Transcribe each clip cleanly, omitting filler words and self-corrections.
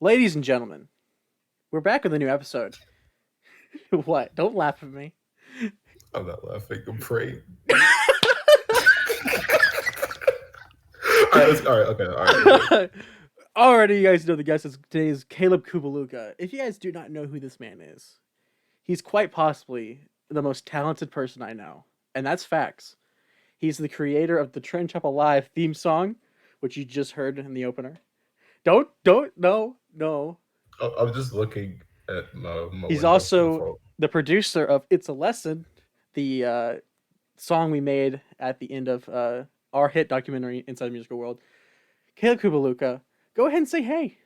Ladies and gentlemen, we're back with a new episode. What? Don't laugh at me. I'm not laughing. I'm praying. All right, okay, all right. Already, you guys know the guest is today is Caleb Kubaluka. If you guys do not know who this man is, he's quite possibly the most talented person I know, and that's facts. He's the creator of the Trenton Chappell Live theme song, which you just heard in the opener. No. I'm just looking at my He's window. My also fault. the producer of "It's a Lesson," the song we made at the end of our hit documentary Inside the Musical World. Caleb Kubaluka, go ahead and say hey.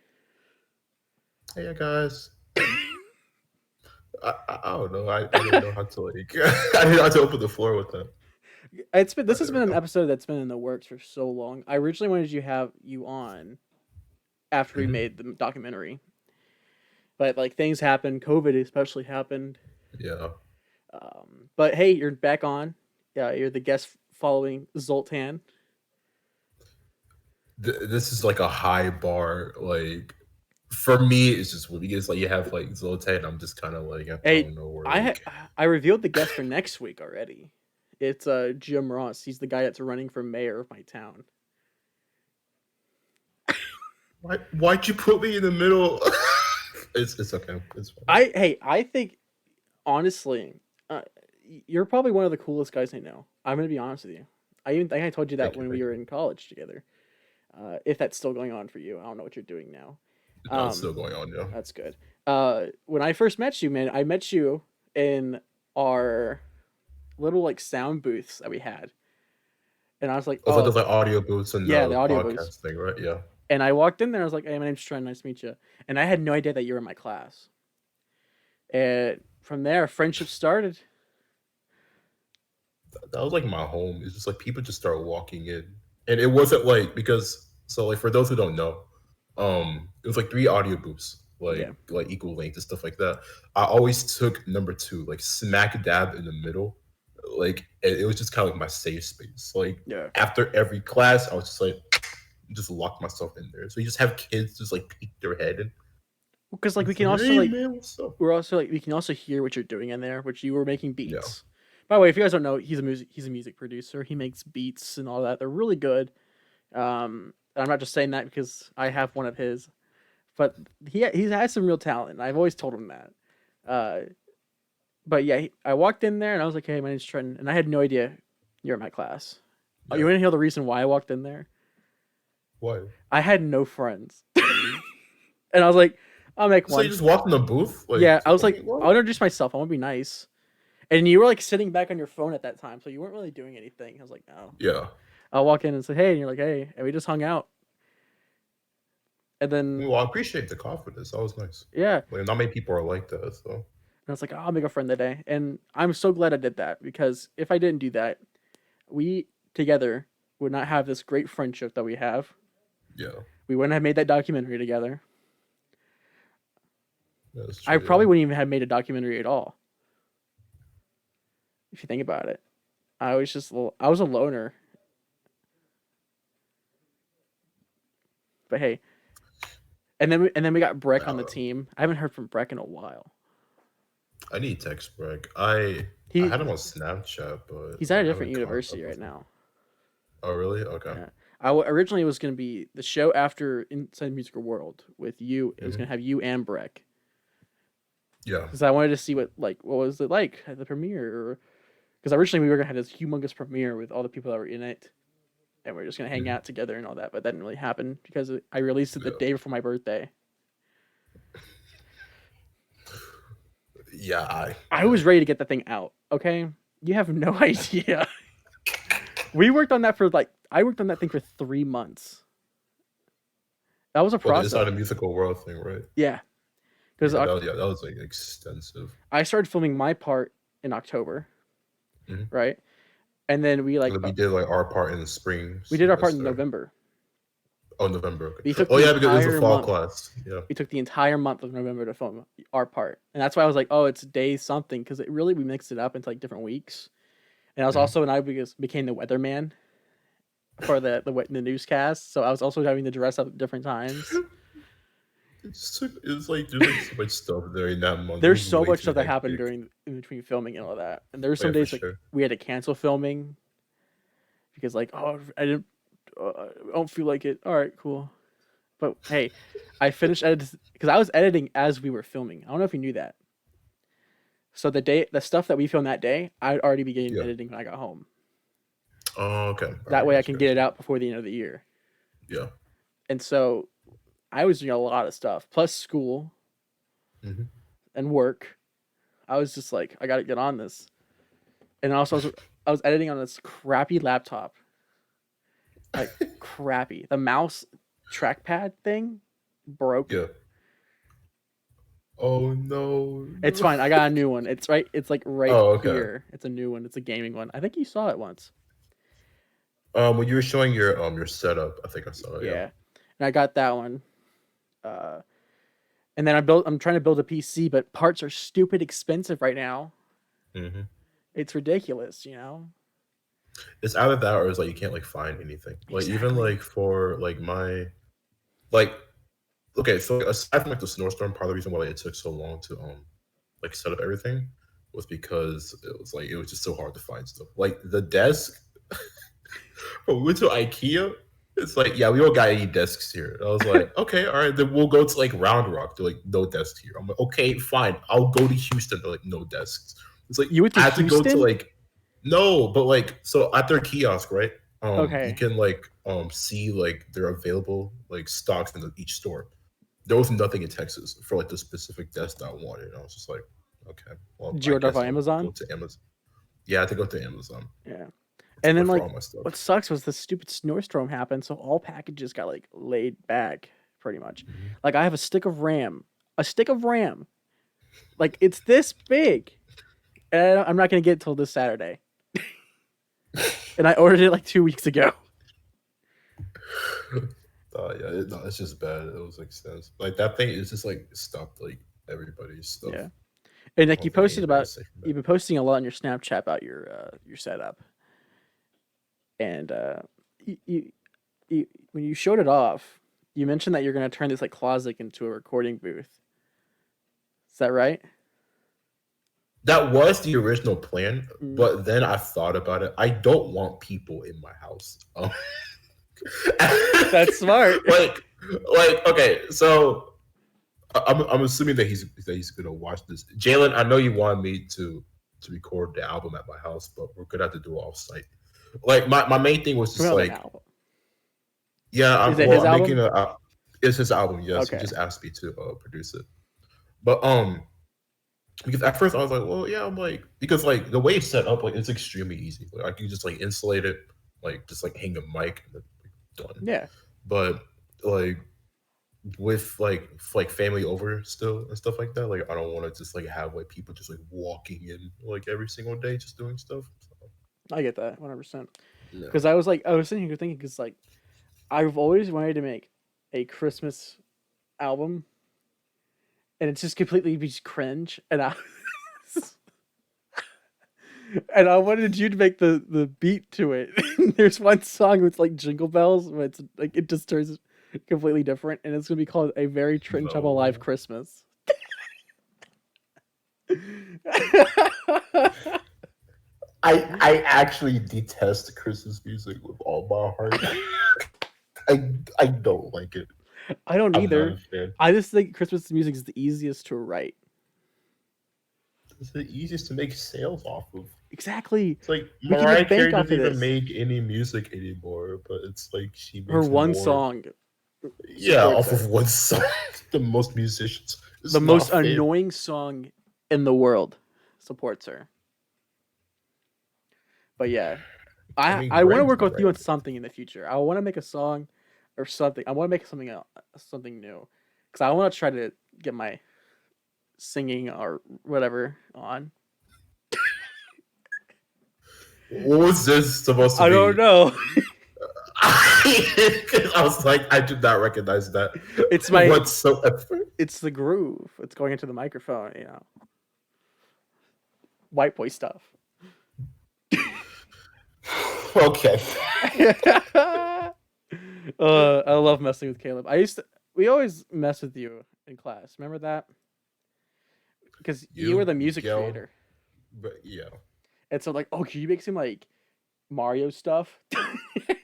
Hey guys. I don't know. I didn't know how to I didn't know how to open the floor with that. This has There we been an go. episode that's been in the works for so long. I originally wanted to have you on after we Mhm. made the documentary, but like things happened, COVID especially happened. Yeah. But hey, you're back on. Yeah, you're the guest following Zoltan. This is like a high bar. Like for me, it's just when because like you have like Zoltan, I'm just kind of like I Hey, don't know where I like I revealed the guest for next week already. It's Jim Ross. He's the guy that's running for mayor of my town. why'd you put me in the middle? It's okay. It's fine. I think honestly, uh, you're probably one of the coolest guys I know. I'm gonna be honest with you. I even think I told you that Thank you. when we Thank were you. in college together. If that's still going on for you, I don't know what you're doing now. No, it's still going on. Yeah. That's good. When I first met you, man, I met you in our little like sound booths that we had, and I was like, It's like oh those like audio booths and yeah, the the audio booths. podcast thing, right? Yeah. And I walked in there, I was like, hey, my name's Trent, nice to meet you. And I had no idea that you were in my class. And from there, friendship started. That was like my home. It's just like people just start walking in, and it wasn't like because so like for those who don't know, it was like three audio booths, Yeah. like equal length and stuff like that. I always took number two, like smack dab in the middle, like it was just kind of like my safe space. Like Yeah. after every class, I was just like just lock myself in there. So you just have kids just like peek their head and Because like we it's can like, also hey like man, what's up? we can also hear what you're doing in there, which you were making Yeah, beats. By the way, if you guys don't know, he's a music producer. He makes beats and all that. They're really good. And I'm not just saying that because I have one of his, but he has some real talent. I've always told him that. Uh, but yeah, I walked in there and I was like, "Hey, my name's Trenton," and I had no idea you're in my class. Oh, yeah. you want to hear the reason why I walked in there? Why? I had no friends, and I was like, "I'll make So you one." just walked in the booth? Like, Yeah, I was like, wait, "I'll what? introduce myself. I want to be nice." And you were like sitting back on your phone at that time, so you weren't really doing anything. I was like, "No." Yeah. I'll walk in and say, "Hey," and you're like, "Hey," and we just hung out. And then Well, I appreciate the confidence. That was nice. yeah, Like, not many people are like that. So and I was like, "Oh, I'll make a friend today." And I'm so glad I did that because if I didn't do that, we together would not have this great friendship that we have. yeah, We wouldn't have made that documentary together. that's I true. probably Yeah. wouldn't even have made a documentary at all if you think about it. I was a loner, but hey. And then we got Breck on the Uh, team. I haven't heard from Breck in a while. I need text break. I had He him on Snapchat, but he's at I a different haven't caught university up right with him. now. Oh, really? Okay. Yeah. Originally it was going to be the show after Inside Musical World with you. It was Hmm. going to have you and Breck Yeah. because I wanted to see what was it like at the premiere. Because originally we were going to have this humongous premiere with all the people that were in it, and we are just going to hang Hmm. out together and all that. But that didn't really happen because I released it the Yeah. day before my birthday. Yeah. I was ready to get that thing out. Okay, you have no idea. We worked on that for like I worked on that thing for 3 months. That was a Well, the process. inside the musical world thing, right? Yeah, because Yeah, that was like extensive. I started filming my part in October, Hmm. right? And then We did like our part in the spring we did our part in semester. November. Oh, November. We Okay. took Oh, the yeah, because it was a entire fall month. class. Yeah. We took the entire month of November to film our part, and that's why I was like, "Oh, it's day something," because it really we mixed it up into like different weeks. And I was Hmm. also and I became the weatherman for the newscast, so I was also having to dress up at different times. It's like there's like so much stuff during that month. There's It was so way much too stuff that happened hectic. during in between filming and all that. And there were Oh, some yeah, for days like sure. we had to cancel filming because like I didn't I don't feel like it. All right, cool. But hey, I finished edit because I was editing as we were filming. I don't know if you knew that. So the stuff that we filmed that day, I'd already began Yeah. editing when I got home. Oh, okay. All That right, way I gotcha, can get it gotcha. out before the end of the year. Yeah. And so I was doing a lot of stuff, plus school Hmm. and work. I was just like, I got to get on this. And also, I was editing on this crappy laptop, like crappy. The mouse trackpad thing broke. Yeah. Oh no, It's no. fine. I got a new one. It's right. It's like right Oh, okay. here. It's a new one. It's a gaming one. I think you saw it once. When you were showing your setup, I think I saw it. Yeah. Yeah, and I got that one. Uh, and then I'm trying to build a PC, but parts are stupid expensive right now. Hmm. It's ridiculous, you know. It's either that or it's like you can't like find anything. Like even Exactly. like for like my like okay, so aside from like the snowstorm, part of the reason why like, it took so long to like set up everything was because it was just so hard to find stuff. Like the desk, when we went to IKEA. It's like, yeah, we don't got any desks here. And I was like, okay, all right, then we'll go to like Round Rock. They're like, no desks here. I'm like, okay, fine. I'll go to Houston. They're like, no desks. It's like You went to I had to go to Houston? like no, but like so at their kiosk, right? You Okay. can like see like their available like stocks in each store. There was nothing in Texas for like the specific desk that I wanted. And I was just like, okay, well, Did you I order off guess on I'll go Amazon? to Amazon. Yeah, I had to go to Amazon Yeah. And then for like all my what stuff. sucks was the stupid snowstorm happened, so all packages got like laid back pretty much. Mhm. Like I have a stick of RAM. A stick of RAM. Like it's this big. And I'm not gonna get it till this Saturday. And I ordered it like 2 weeks ago. Yeah, no, it's just bad. It was like sense. Like that thing is just like stopped like everybody's stuff. Yeah. And I like don't think anybody's safe from you've that. been posting a lot on your Snapchat about your setup. And you, when you showed it off, you mentioned that you're gonna turn this like closet into a recording booth. Is that right? That was the original plan, Mm. but then I thought about it. I don't want people in my house. That's smart. like, okay, so I'm assuming that he's gonna watch this. Jalen, I know you wanted me to record the album at my house, but we're gonna have to do it off site. Like my main thing was Coming just out with an like, album. yeah, Is it his I'm making album? a. It's his album. Yes, he Okay. just asked me to produce it, but because at first I was like, well, yeah, I'm like, because like the way it's set up, like it's extremely easy. Like you just like insulate it, like just like hang a mic and then like, done. Yeah. But like with like family over still and stuff like that, like I don't want to just like have like people just like walking in like every single day just doing stuff. So, I get that 100%. yeah. Because I was sitting here thinking, because like I've always wanted to make a Christmas album, and it's just completely be cringe, and I and I wanted you to make the beat to it. There's one song with like jingle bells, but it's like it just turns completely different, and it's gonna be called "A Very Trenton Chappell Live No. Christmas." I actually detest Christmas music with all my heart. I don't like it. I don't I'm not either. a fan. I just think Christmas music is the easiest to write. It's the easiest to make sales off of. Exactly. It's like We can Mariah make Carey bank off doesn't of even this. make any music anymore, but it's like she Her makes one more. song Yeah, supports off her. of one song. The most musicians. The It's not most fair. annoying song in the world supports her. But yeah, I mean, I want to work with you on granted. something in the future. I want to make a song or something. I want to make something else, something new, because I want to try to get my singing or whatever on. What was this supposed to I don't be? know. I was like, I did not recognize that It's my whatsoever. it's the groove. It's going into the microphone. You know, white boy stuff. Okay. I love messing with Caleb. We always mess with you in class. Remember that? Because you were You, the music Miguel, creator, but yeah. and so like, oh, can you make some like Mario stuff?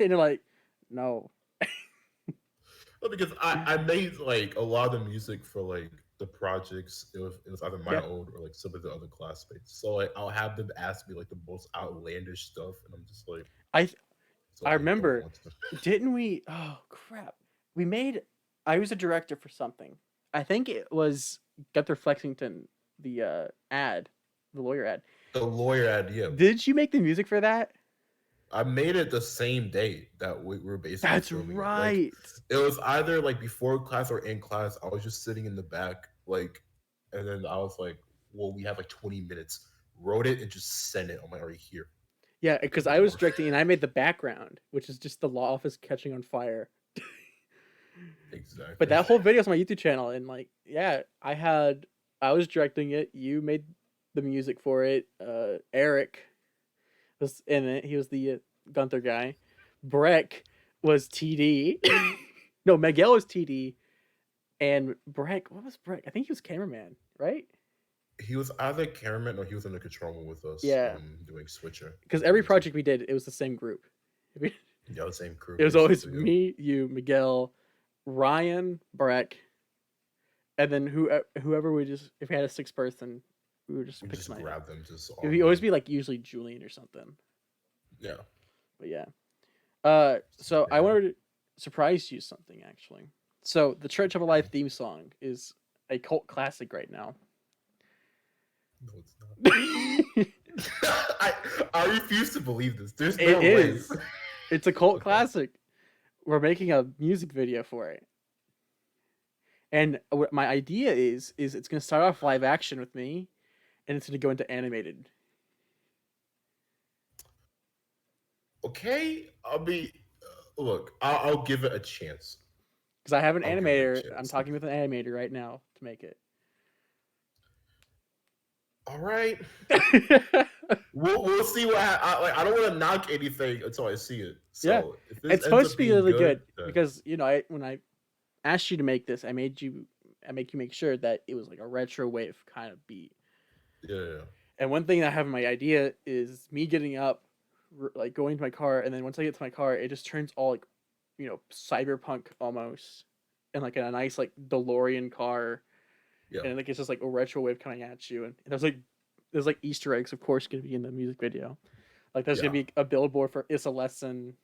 And you're like, no. Well, because I made like a lot of the music for like the projects. It was either my Yeah, own or like some of the other classmates. So like I'll have them ask me like the most outlandish stuff, and I'm just like, I so I I don't remember. want to. Didn't we? Oh crap! We made. I was a director for something. I think it was Gunther Flexington, the ad, the lawyer ad. The lawyer idea. Did you make the music for that? I made it the same day that we were basically That's filming it. Like right. it was either like before class or in class. I was just sitting in the back, like, and then I was like, "Well, we have like 20 minutes." Wrote it and just sent it. I'm like, "Are you here?" Yeah, because No I was more. directing and I made the background, which is just the law office catching on fire. But Exactly. that whole video is on my YouTube channel, and like, yeah, I was directing it. You made the music for it. Eric was in it. He was the Gunther guy. Breck was TD. No, Miguel was TD, and Breck. What was Breck? I think he was cameraman, right? He was either cameraman or he was in the control room with us, Yeah, doing switcher because with the every music. project we did, it was the same group. Yeah, the same crew It was always basically. Yeah. me, you, Miguel, Ryan, Breck, and then whoever we just if we had a sixth person, we would just We pick just somebody. grab them just It on would always whim. be like usually Julian or something. Yeah. But yeah. So, So I yeah. wanted to surprise you something actually. So the Church of a Okay. Life theme song is a cult classic right now. No, it's not. It I refuse to believe this. There's no way. is. It's a cult Okay. classic. We're making a music video for it. And what my idea is it's gonna start off live action with me, and it's gonna go into animated. Okay. Look, I'll give it a chance. Because I have an I'll give it a animator. I'm chance. talking with an animator right now to make it. All right. We'll see what I don't want to knock anything until I see it. Yeah, So if this it's ends supposed to up be being really good, good then because when I asked you to make this, I make you make sure that it was like a retro wave kind of beat. yeah. And one thing that I have in my idea is me getting up, like going to my car, and then once I get to my car, it just turns all like, cyberpunk almost, and like in a nice like DeLorean car, Yeah. and like it's just like a retro wave coming at you, and there's like Easter eggs, of course, gonna be in the music video. Like there's gonna Yeah. be a billboard for "It's a Lesson,"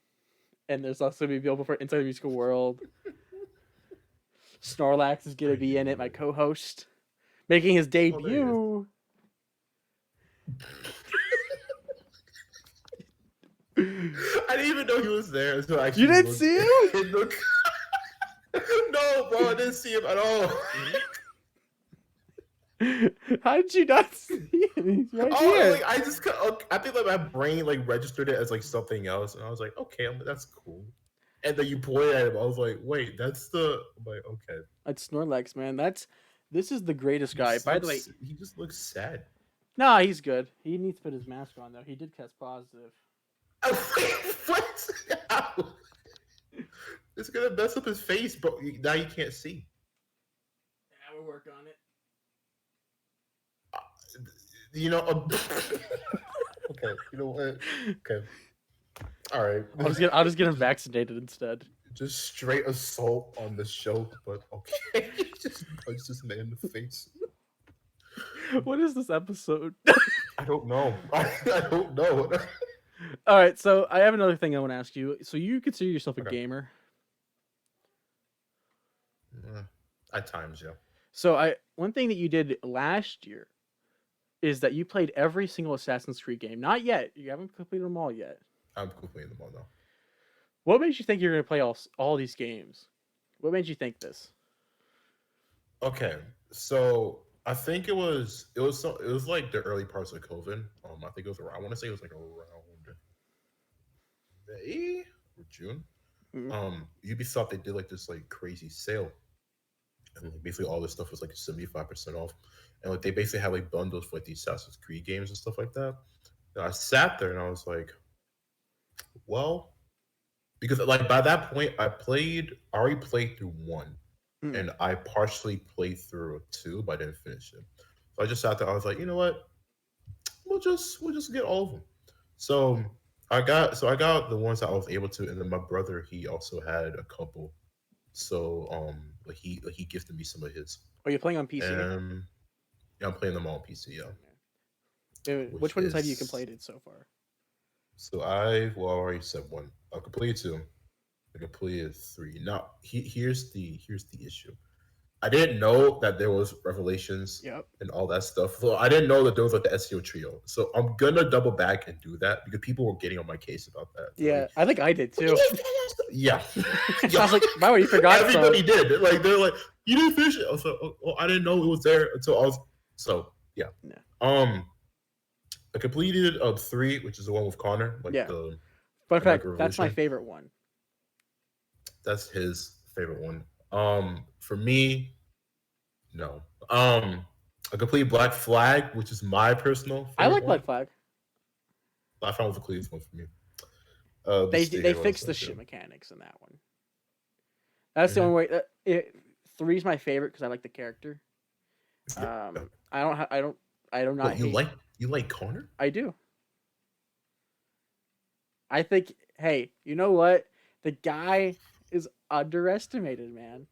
and there's also gonna be a billboard for "Inside the Musical World." Snorlax is gonna I be didn't in it, my even. co-host, making his Oh, there he is. debut. I didn't even know he was there until I You actually didn't looked. see him? Looked. No, bro, I didn't see him at all. How did you not see him? He's right Oh, here. like I think like my brain like registered it as like something else, and I was like, okay, that's cool. And then you pointed at him. I was like, wait, that's the. I'm like, okay. That's Snorlax, man. This is the greatest guy. By the way, He just looks sad. nah, he's good. He needs to put his mask on though. He did test positive. What? How? It's gonna mess up his face, but now you can't see. Yeah, we'll work on it. You know. Okay. You know what? Okay. All right. I'll just get him vaccinated instead. Just straight assault on the show, but okay. Just punch this man in the face. What is this episode? I don't know. I don't know. All right, so I have another thing I want to ask you. So you consider yourself a Okay. gamer? At times, yeah. So one thing that you did last year is that you played every single Assassin's Creed game. Not yet. You haven't completed them all yet. I'm completing them all now. What made you think you're going to play all these games? What made you think this? Okay, so I think it was like the early parts of COVID. I think it was around. I want to say it was like around May or June. Mm-hmm. Ubisoft, they did like this like crazy sale, and like basically all this stuff was like 75% off, and like they basically had like bundles for like the Assassin's Creed games and stuff like that. And I sat there and I was like, well, because like by that point I already played through one. Mm. and I partially played through two, but I didn't finish it. So I just sat there. I was like, you know what? We'll just get all of them. So I got the ones that I was able to, and then my brother he also had a couple. So like he gifted me some of his, Are you playing on PC? and yeah, I'm playing them all on PC. Yeah, Which which ones have you is completed so far? so I already said one. I completed two. I completed three. Now here's the issue. I didn't know that there was revelations Yep. and all that stuff. So I didn't know that there was like the SEO trio. So I'm gonna double back and do that because people were getting on my case about that. They're Yeah, like, I think I did "What you too. didn't finish that?" Yeah, I yeah. was like, wow, you forgot some. Everybody did. Like they're like, you didn't finish it. I was like, oh, I didn't know it was there until I was. So yeah. No. Um, I completed three, which is the one with Connor, like Yeah. the Fun fact, Mega that's my Revolution. favorite one. That's his favorite one. For me, no. I completed Black Flag, which is my personal I favorite like Black one. Flag. Black Flag was the cleanest one for me. They Let's see they here. What else fixed did the I shit do? mechanics in that one. That's the Mm-hmm. only way. Three's my favorite because I like the character. Yeah. I don't. I do not What hate. you like Connor? I do. I think. Hey, you know what? The guy is underestimated, man.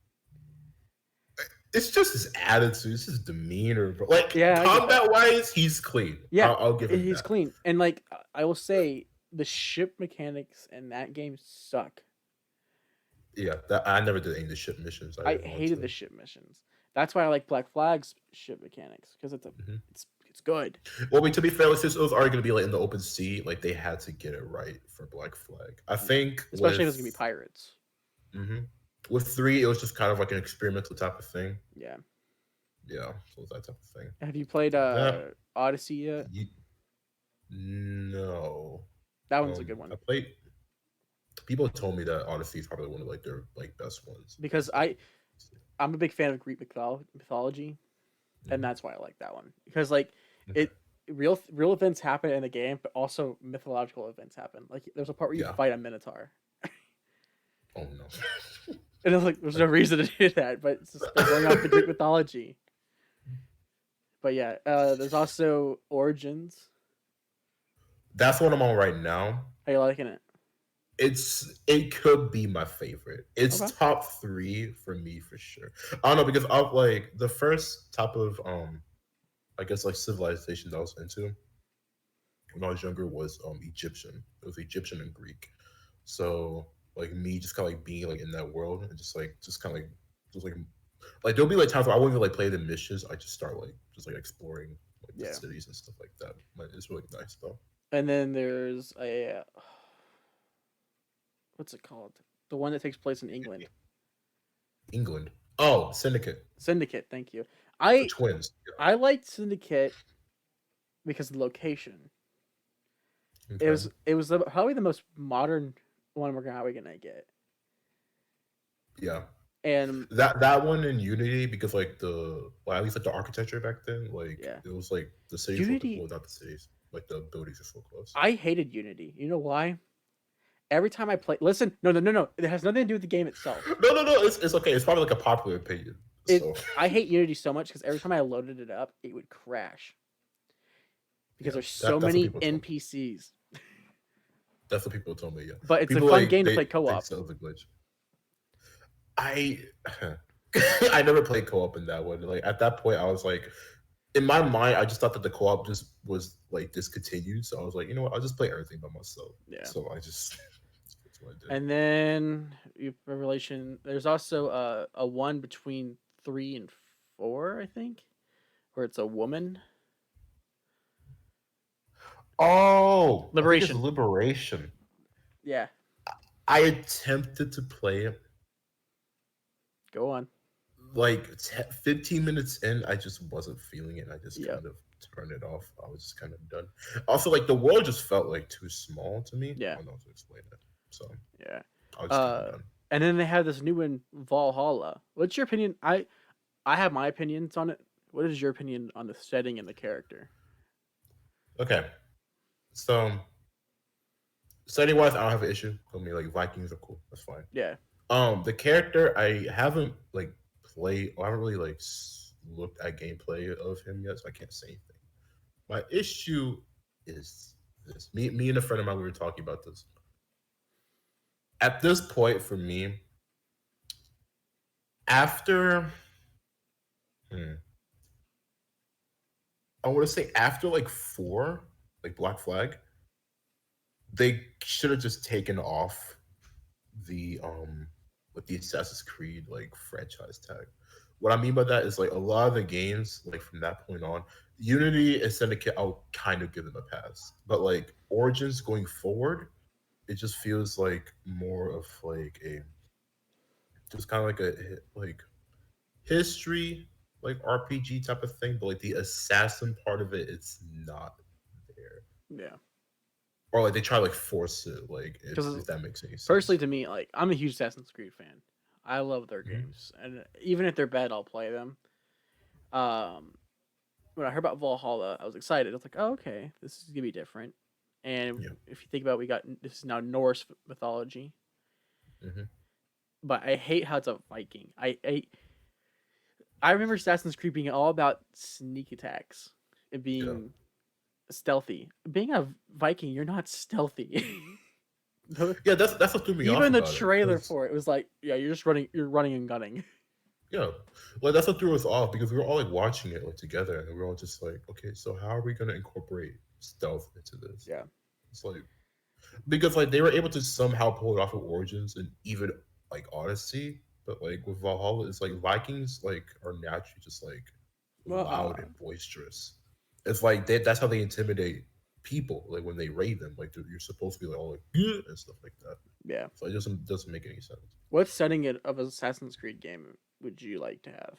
It's just his attitude, it's his demeanor, bro. Like Yeah, I get that. combat wise, he's clean. Yeah, I'll give him he's that. clean, and like I will say, the ship mechanics in that game suck. Yeah, that I never did any of the ship missions. I I didn't want hated the to. ship missions. That's why I like Black Flag's ship mechanics because Mhm. it's good, Well, I mean, to be fair, since those are going to be like in the open sea, like they had to get it right for Black Flag. I yeah. think Especially if it's gonna be pirates. mhm. With three, it was just kind of like an experimental type of thing. Yeah. Yeah, so it was that type of thing. Have you played That Odyssey yet? you, no, That one's a good one I played. People told me that Odyssey is probably one of like their like best ones because because like, I'm a big fan of Greek mythology, and mhm, that's why I like that one because like okay. it real events happen in the game, but also mythological events happen. Like there's a part where you Yeah. fight a minotaur, Oh no. and it's like there's no reason to do that, but it's just, they're going off the Greek mythology. But yeah, there's also Origins. That's what I'm on right now. How you liking it? It could be my favorite. It's Okay. top three for me for sure. I don't know because of like the first type of I guess like civilization that I was into when I was younger was Egyptian. It was Egyptian and Greek. So like me just kind of like being like in that world and just kind of like there'll be like times where I won't even like play the missions. I just start like just like exploring like the Yeah. cities and stuff like that. Like, it's really nice though. And then there's a what's it called? The one that takes place in England. England. Oh, Syndicate. Syndicate. Thank you. The I twins. I liked Syndicate because of the location. Yeah. It Okay. was probably the most modern one we're probably gonna get. Yeah. And That one in Unity because like at least like the architecture back then, like yeah, it was like the cities look Unity. well, not the cities, like the buildings are so close. I hated Unity. You know why? Every time I play, listen, no. It has nothing to do with the game itself. No, it's okay. It's probably like a popular opinion. It So I hate Unity so much because every time I loaded it up, it would crash because yeah, there's so that's what many people told me. NPCs. That's what people told me. Yeah, But it's a people fun like game to play they co-op. said it was a glitch. I I never played co-op in that one. Like at that point, I was like, in my mind, I just thought that the co-op just was like discontinued. So I was like, you know what? I'll just play everything by myself. Yeah. So I just that's what I did. And then Revelation. There's also a one between 3 and 4, I think, where it's a woman. Oh, I think it's Liberation. Liberation. Yeah. I attempted to play it. Go on. Like 15 minutes in, I just wasn't feeling it. I just Yep. kind of turned it off. I was just kind of done. Also, like the world just felt like too small to me. I Yeah. don't know how to explain it. So Yeah. I was just kind of Uh, done. and then they have this new one, Valhalla. What's your opinion? I have my opinions on it. What is your opinion on the setting and the character? Okay. So setting wise, I don't have an issue. I mean, like Vikings are cool. That's fine. Yeah. The character I haven't like I haven't really like looked at gameplay of him yet, so I can't say anything. My issue is this. Me and a friend of mine, we were talking about this. At this point, for me, after hmm, I want to say after like 4, like Black Flag, they should have just taken off the with the Assassin's Creed like franchise tag. What I mean by that is like a lot of the games, like from that point on, Unity and Syndicate, I'll kind of give them a pass. But like Origins going forward, it just feels like more of like a just kind of like a like history like RPG type of thing, but like the assassin part of it, it's not there. Yeah, Or like they try to like force it, like because if that makes any personally sense. to me, like I'm a huge Assassin's Creed fan. I love their Hmm. games, and even if they're bad, I'll play them. Um, when I heard about Valhalla, I was excited. I was like, oh, okay, this is gonna be different. And Yeah. if you think about it, we got this is now Norse mythology, Hmm. but I hate how it's a Viking. I remember Assassin's Creed being all about sneak attacks and Yeah. being stealthy. Being a Viking, you're not stealthy. Yeah, that's what threw me off Even the about it. trailer Because for it was like, yeah, you're running and gunning. yeah, like that's what threw us off because we were all like watching it like together, and we were all just like, okay, so how are we gonna incorporate stealth into this? Yeah. It's like because like they were able to somehow pull it off with Origins and even like Odyssey, but like with Valhalla, it's like Vikings like are naturally just like loud Uh-uh. and boisterous. It's like that's how they intimidate people. Like when they raid them, like you're supposed to be like all like yeah and stuff like that. Yeah. So it doesn't make any sense. What setting it of an Assassin's Creed game would you like to have?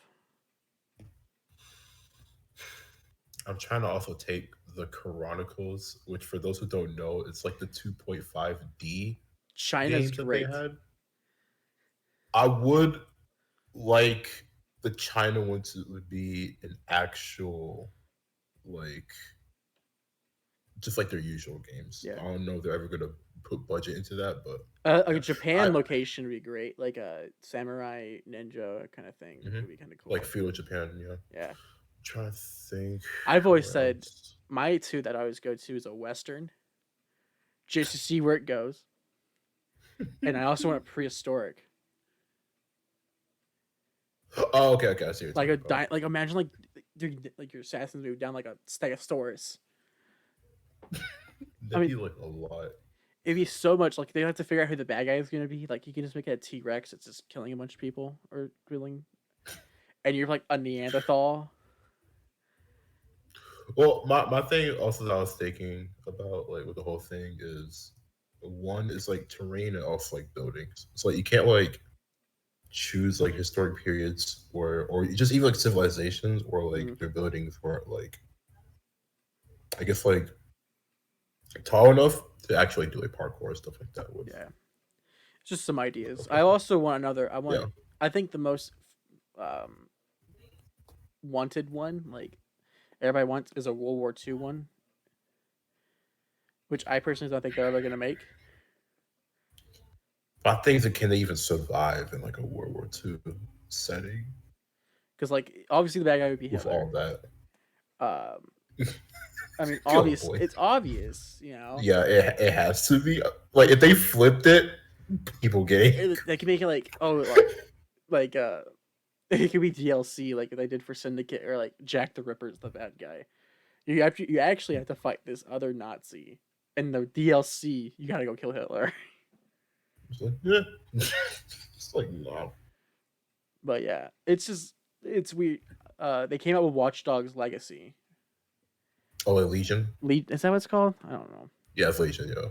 I'm trying to also take the Chronicles, which for those who don't know, it's like the 2.5D China's games that they great. had. I would like the China one to would be an actual like just like their usual games. Yeah. I don't know if they're ever gonna put budget into that, but A yeah, I Japan location would be great, like a samurai ninja kind of thing mhm. would be kind of Like cool. feudal Japan. Yeah, I'm Yeah. trying to think I've always where said else. my two that I always go to is a western, just to see where it goes, and I also want a prehistoric, Oh, okay, okay, I see what you're talking about. like imagine like your assassins move down like a stegosaurus. I That'd mean, be like a lot. it'd be so much like they have to figure out who the bad guy is gonna be. Like you can just make it a T Rex that's just killing a bunch of people or killing, and you're like a Neanderthal. Well, my thing also that I was thinking about like with the whole thing is one is like terrain and also like buildings. So like you can't like choose like historic periods or just even like civilizations or like Mm, their buildings were like I guess like tall enough to actually do like parkour and stuff like that with yeah, just some ideas. I stuff. also want another. I want. Yeah. I think the most um, wanted one, like everybody wants, is a World War II one, which I personally don't think they're ever gonna make. But I think that can they even survive in like a World War II setting Because like obviously the bad guy would be with Hitler. all that? Um, I mean, Oh obvious. boy. It's obvious, you know. Yeah, it has to be. Like if they flipped it, people getting They can make it like like it could be DLC like they did for Syndicate or like Jack the Ripper's the bad guy. You actually have to fight this other Nazi. In the DLC, you gotta go kill Hitler. it's like, yeah. It's like no. But yeah, it's weird. They came out with Watch Dogs Legacy. Oh, like Legion. Is that what it's called? I don't know. Yeah, it's Legion. Yeah.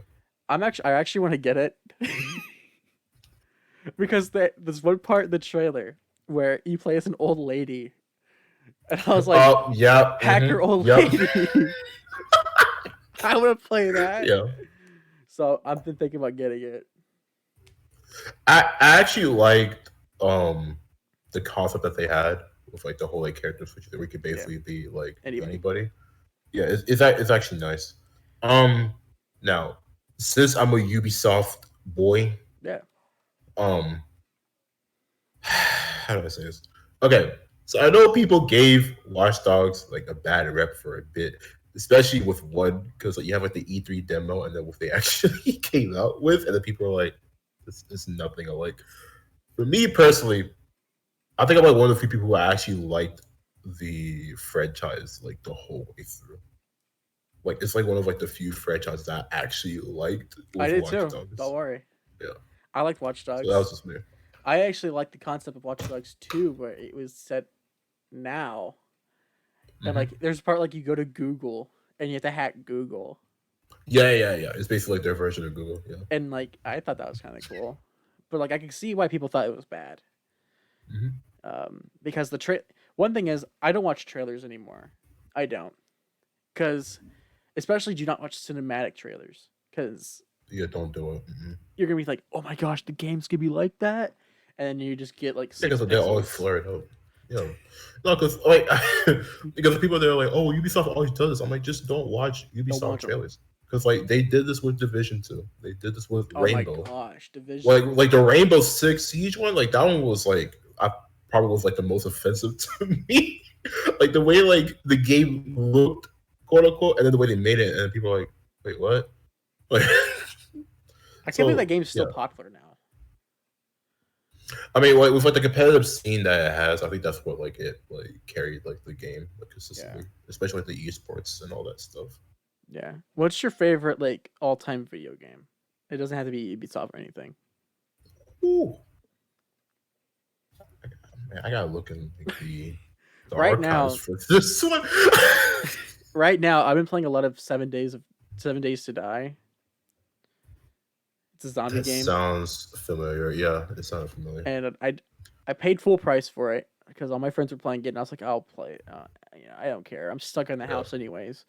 I actually want to get it because there's one part in the trailer where you play as an old lady, and I was like, Oh, yeah. hacker old Yep. lady. I want to play that. Yeah. So I've been thinking about getting it. I actually liked the concept that they had with like the whole like character switch that we could Yeah, basically be like anybody. anybody. Yeah, it's actually nice. Now since I'm a Ubisoft boy, Yeah, um, how do I say this? Okay, so I know people gave Watch Dogs like a bad rep for a bit, especially with one because like, you have like the E3 demo and then what they actually came out with, and then people are like, "This is nothing alike." For me personally, I think I'm like one of the few people who actually liked the franchise like the whole way through. Like it's like one of like the few franchises that I actually liked I with did Watch too. Don't Dogs. worry. Yeah, I liked Watch so that was Dogs. just me. I actually liked the concept of Watch Dogs 2, where it was set now. And Hmm. like there's a part like you go to Google and you have to hack Google. Yeah. It's basically like their version of Google. Yeah. And like I thought that was kind of cool. But like I can see why people thought it was bad. Hmm. Because one thing is I don't watch trailers anymore. I don't. Cuz especially do not watch cinematic trailers cuz Yeah, don't do it. Hmm. you're going to be like, "Oh my gosh, the game's going to be like that." And then you just get like 6 Because they're always pixels. flared up. Yeah. No, because like because people they're like, oh, Ubisoft always does this. I'm like, just don't watch Don't Ubisoft watch them. trailers. Because like they did this with Division 2. They did this with Oh my Rainbow. gosh, Like Division. like the Rainbow Six Siege one, like that one was like I probably was like the most offensive to me. Like the way like the game looked, quote unquote, and then the way they made it, and people are like, wait, what? Like I can't believe that so game's yeah. still popular now. I mean, like, with like the competitive scene that it has, I think that's what like it like carried like the game like Yeah. consistently, especially like the esports and all that stuff. Yeah. What's your favorite like all-time video game? It doesn't have to be Ubisoft or anything. Ooh, man, I gotta look in like, the Right archives now, for this one. right now I've been playing a lot of 7 Days to Die. It's a zombie That game, sounds familiar. Yeah, it sounded familiar. and I paid full price for it because all my friends were playing it, and I was like, I'll play it. I don't care. I'm stuck in the Yeah. house anyways.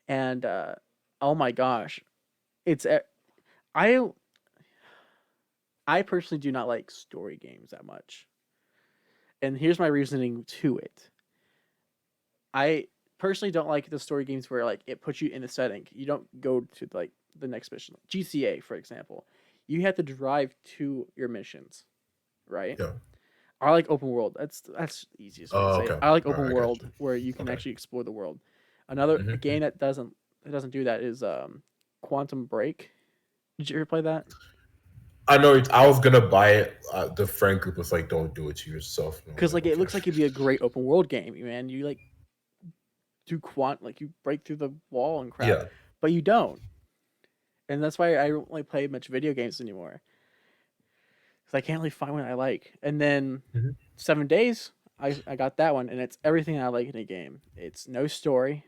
And oh my gosh, it's I I personally do not like story games that much, and here's my reasoning to it. I personally don't like the story games where like it puts you in a setting. You don't go to like the next mission. GTA, for example, you have to drive to your missions, right? Yeah. I like open world. That's the easiest way to Oh, say it. okay. I like All open right, I got world you. where you can Okay. actually explore the world. Another a Hmm. game that doesn't do that is Quantum Break. Did you ever play that? I know. I was gonna buy it. The friend group was like, "Don't do it to yourself." And I was Because like, like it "Okay." looks like it'd be a great open world game, man. You like do like you break through the wall and crap, Yeah. but you don't. And that's why I don't really play much video games anymore because I can't really find what I like. And then Hmm. 7 Days, I got that one, and it's everything I like in a game. It's no story.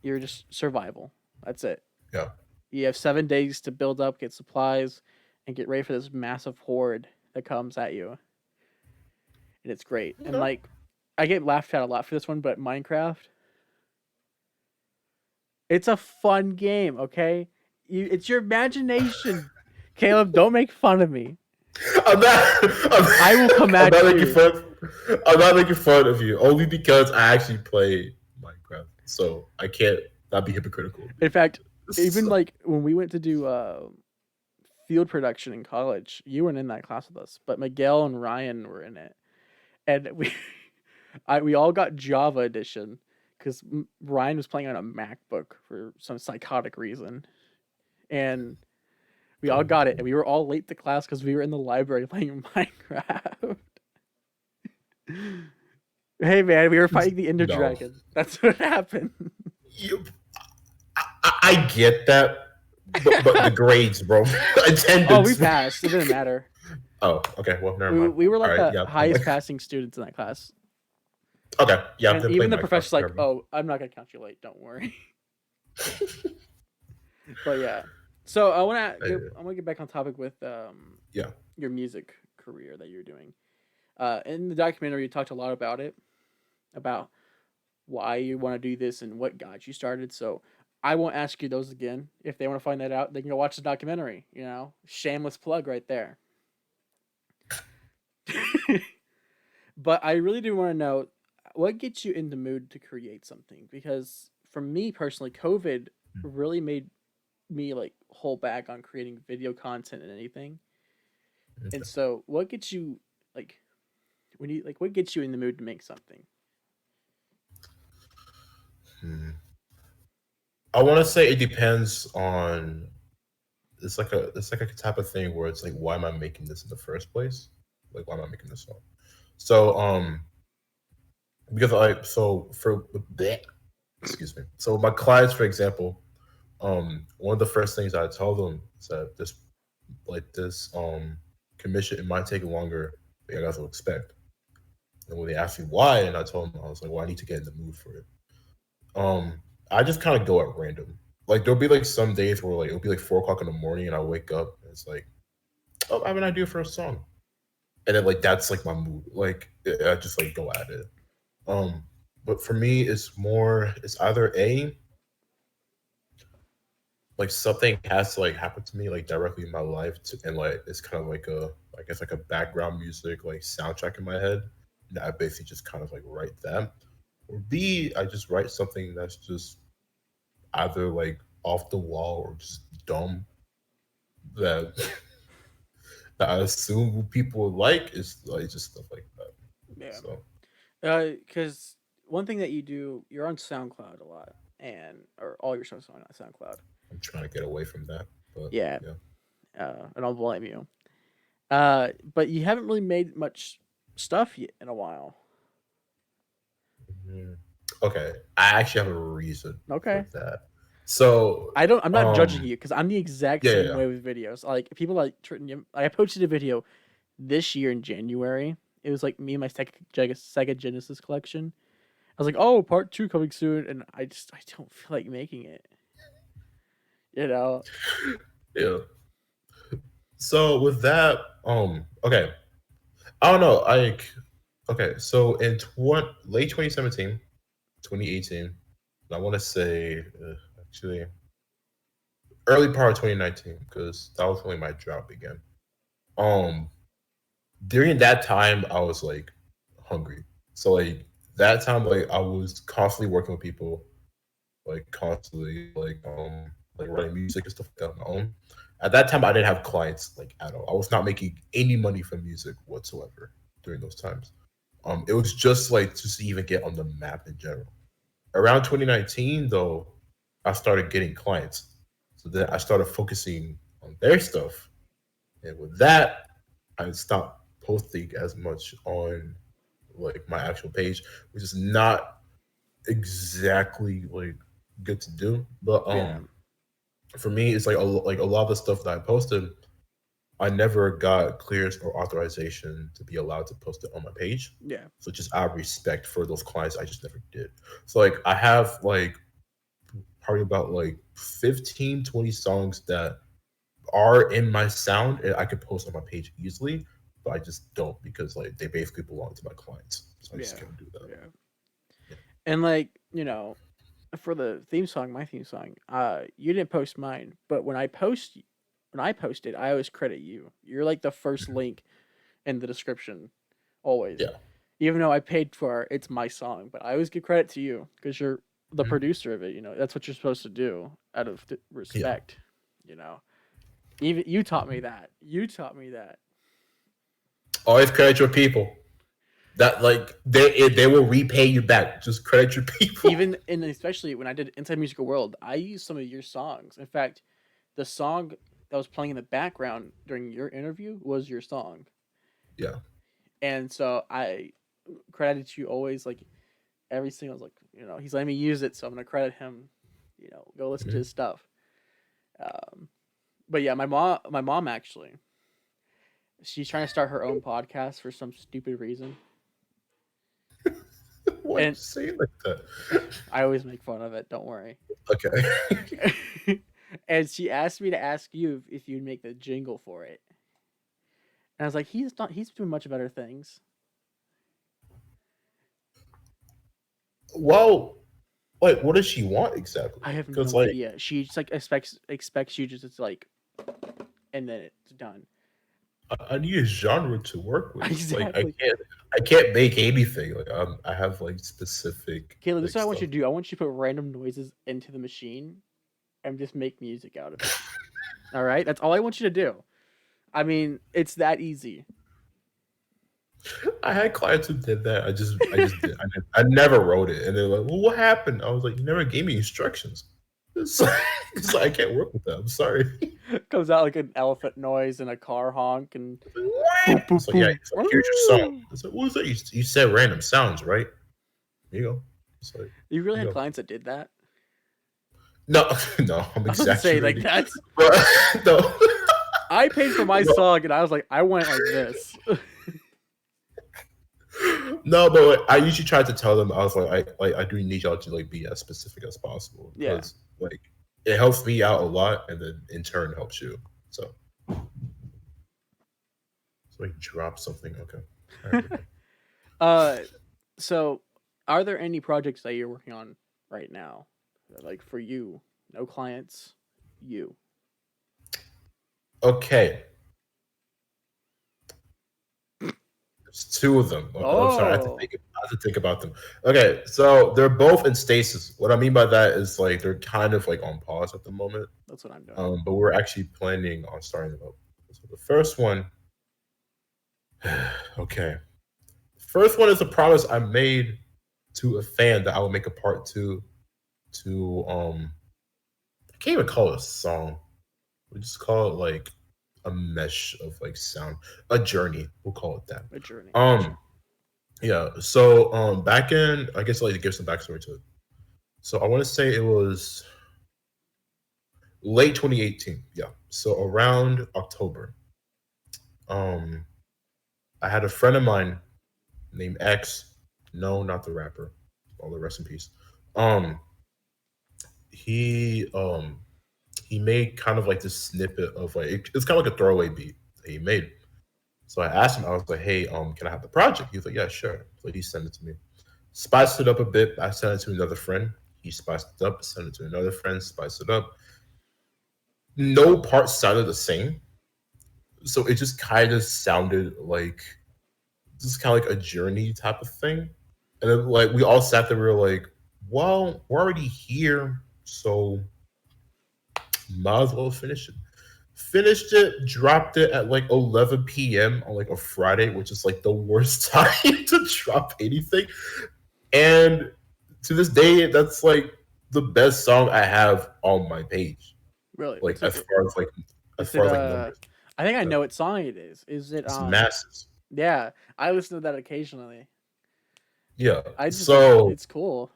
You're just survival. That's it. Yeah. You have 7 days to build up, get supplies, and get ready for this massive horde that comes at you. And it's great. And Okay. like, I get laughed at a lot for this one, but Minecraft, it's a fun game. Okay, it's your imagination. Caleb, don't make fun of me. I'm not. I will come I'm at not making you. fun. I'm not making fun of you only because I actually play Minecraft, so I can't not be hypocritical. In fact, even So, like when we went to do field production in college, you weren't in that class with us, but Miguel and Ryan were in it, and we all got Java edition because Ryan was playing on a MacBook for some psychotic reason, and we all got it, and we were all late to class because we were in the library playing Minecraft. Hey man, we were fighting the Ender no, Dragon. That's what happened. you, I get that, but the grades, bro, Oh, we attendance. passed. It didn't matter. Oh, okay. Well, never We mind. we were All like right. the Yeah. I'm highest like, passing students in that class, okay. Yeah. and Then play even the Minecraft. professor's like, Never mind. "Oh, I'm not gonna count you late. Don't worry." But yeah, so I want to get back on topic with Yeah. your music career that you're doing. In the documentary, you talked a lot about it, about why you want to do this and what got you started. So I won't ask you those again. If they want to find that out, they can go watch the documentary. Shameless plug right there. But I really do want to know what gets you in the mood to create something, because for me personally, COVID really made me like hold back on creating video content and anything. And Okay. so, what gets you like? When you like, what gets you in the mood to make something? Hmm. I want to say it depends on. It's like a type of thing where it's like, why am I making this in the first place? Like, why am I making this song? So because I so for bleh, excuse me. So my clients, for example, one of the first things I tell them is that this commission, it might take longer than you guys will expect. And when they ask me why, and I told them, I was like, well, I need to get in the mood for it. Um, I just kind of go at random. Like there'll be like some days where like it'll be like 4 o'clock in the morning, and I wake up and it's like, oh, I have an idea for a song, and then like that's like my mood. Like I just like go at it. Um, but for me, it's either a like something has to like happen to me like directly in my life and like it's kind of like a I guess like a background music like soundtrack in my head. And I basically just kind of like write that. Or B, I just write something that's just either like off the wall or just dumb that that I assume people would like is like just stuff like that. Yeah. So Because one thing that you do, you're on SoundCloud a lot, and or all your stuff's on SoundCloud. I'm trying to get away from that. But Yeah. yeah. I don't blame you. But you haven't really made much stuff yet in a while. Mhm. Okay. I actually have a reason for Okay. that. So I don't. I'm not judging you because I'm the exact yeah, yeah, same yeah. way with videos. Like people like Trenton. I posted a video this year in January. It was like me and my Sega Genesis collection. I was like, oh, part two coming soon, and I don't feel like making it. You know? Yeah. So with that, okay, I don't know. Like, okay, so in late 2017, 2018, I want to say actually early part of 2019 because that was when my job began. Um, During that time, I was like hungry. So like that time, like I was constantly working with people, like constantly, like writing music and stuff like that on my own. At that time, I didn't have clients like at all. I was not making any money from music whatsoever during those times. It was just like just to even get on the map in general. Around 2019, though, I started getting clients. So then I started focusing on their stuff, and with that, I stopped posting as much on like my actual page, which is not exactly like good to do. But Yeah. for me, it's like a lot of the stuff that I posted, I never got clearance or authorization to be allowed to post it on my page. Yeah. So just out of respect for those clients, I just never did. So like I have like probably about like 15, 20 songs that are in my sound and I could post on my page easily, but I just don't because like they basically belong to my clients. So I just Yeah. can't do that. Yeah. Yeah. And like for the theme song, my theme song, you didn't post mine, but when I posted, I always credit you. You're like the first Mhm. link in the description, always. Yeah. Even though I paid for it, it's my song, but I always give credit to you because you're the Mhm. producer of it. That's what you're supposed to do out of Yeah. respect. You know, even you taught me that. You taught me that. Always credit your people. That like they will repay you back. Just credit your people. Even and especially when I did Inside Musical World, I used some of your songs. In fact, the song that was playing in the background during your interview was your song, Yeah. and so I credited you always like every single like he's letting me use it, so I'm gonna credit him. Go listen to Mhm. his stuff. Um, but yeah, my mom actually, she's trying to start her own podcast for some stupid reason, Why you and say it like that? I always make fun of it. Don't worry. Okay. And she asked me to ask you if you'd make the jingle for it, and I was like, he's not. He's doing much better things. Well, wait, what does she want exactly? I have Because no like idea. She just like expects you just to like, and then it's done. I need a genre to work with. Like Exactly. I can't make anything. Like I have like specific Caleb, this is like what I want you stuff. to do. I want you to put random noises into the machine and just make music out of it. All right, that's all I want you to do. I mean, it's that easy. I had clients who did that. I just did. I never wrote it, and they're like, "Well, what happened?" I was like, "You never gave me instructions." It's like, it's like I can't work with that. I'm sorry. Comes out like an elephant noise and a car honk and boom, boom, It's like, yeah. boom. It's like, here's your song. It's like, what was that? You said random sounds, right? Here you go. It's like, You really here you had go. clients that did that? No, no, I'm I was gonna say like exaggerating. that's. But no, I paid for my no, song and I was like, I went like this. no. But like, I usually try to tell them I was like I do need y'all to like be as specific as possible Yeah. because like it helps me out a lot, and then in turn helps you. So I drop something. Okay. All right. uh, so are there any projects that you're working on right now, like for you? No clients, you. Okay. There's two of them. I'm sorry. Oh, I have to think about them. Okay, so they're both in stasis. What I mean by that is like they're kind of like on pause at the moment. that's what I'm doing. But we're actually planning on starting them up. So the first one, okay. First one is a promise I made to a fan that I would make a part two to I can't even call it a song. We just call it like a mesh of like sound, a journey. We'll call it that. A journey. Gotcha. Um, yeah. So back in, I guess like to give some backstory to it. So I want to say it was late 2018. Yeah. So around October. Um, I had a friend of mine named X. No, not the rapper. All the rest in peace. Um, he um he made kind of like this snippet of like it's kind of like a throwaway beat that he made. So I asked him, I was like, "Hey, can I have the project?" He was like, "Yeah, sure." So he sent it to me. Spiced it up a bit. I sent it to another friend. He spiced it up. Sent it to another friend. Spiced it up. No parts sounded the same, so it just kind of sounded like just kind of like a journey type of thing. And then like we all sat there, we were like, "Well, we're already here, so might as well finish it." Finished it, dropped it at like 11 p.m. on like a Friday, which is like the worst time to drop anything. And to this day, that's like the best song I have on my page. Really? Like What's it? as Is it far as like numbers, I think I yeah. know what song it is. Is it It's masses. Yeah, I listen to that occasionally. Yeah. I just think So it's cool.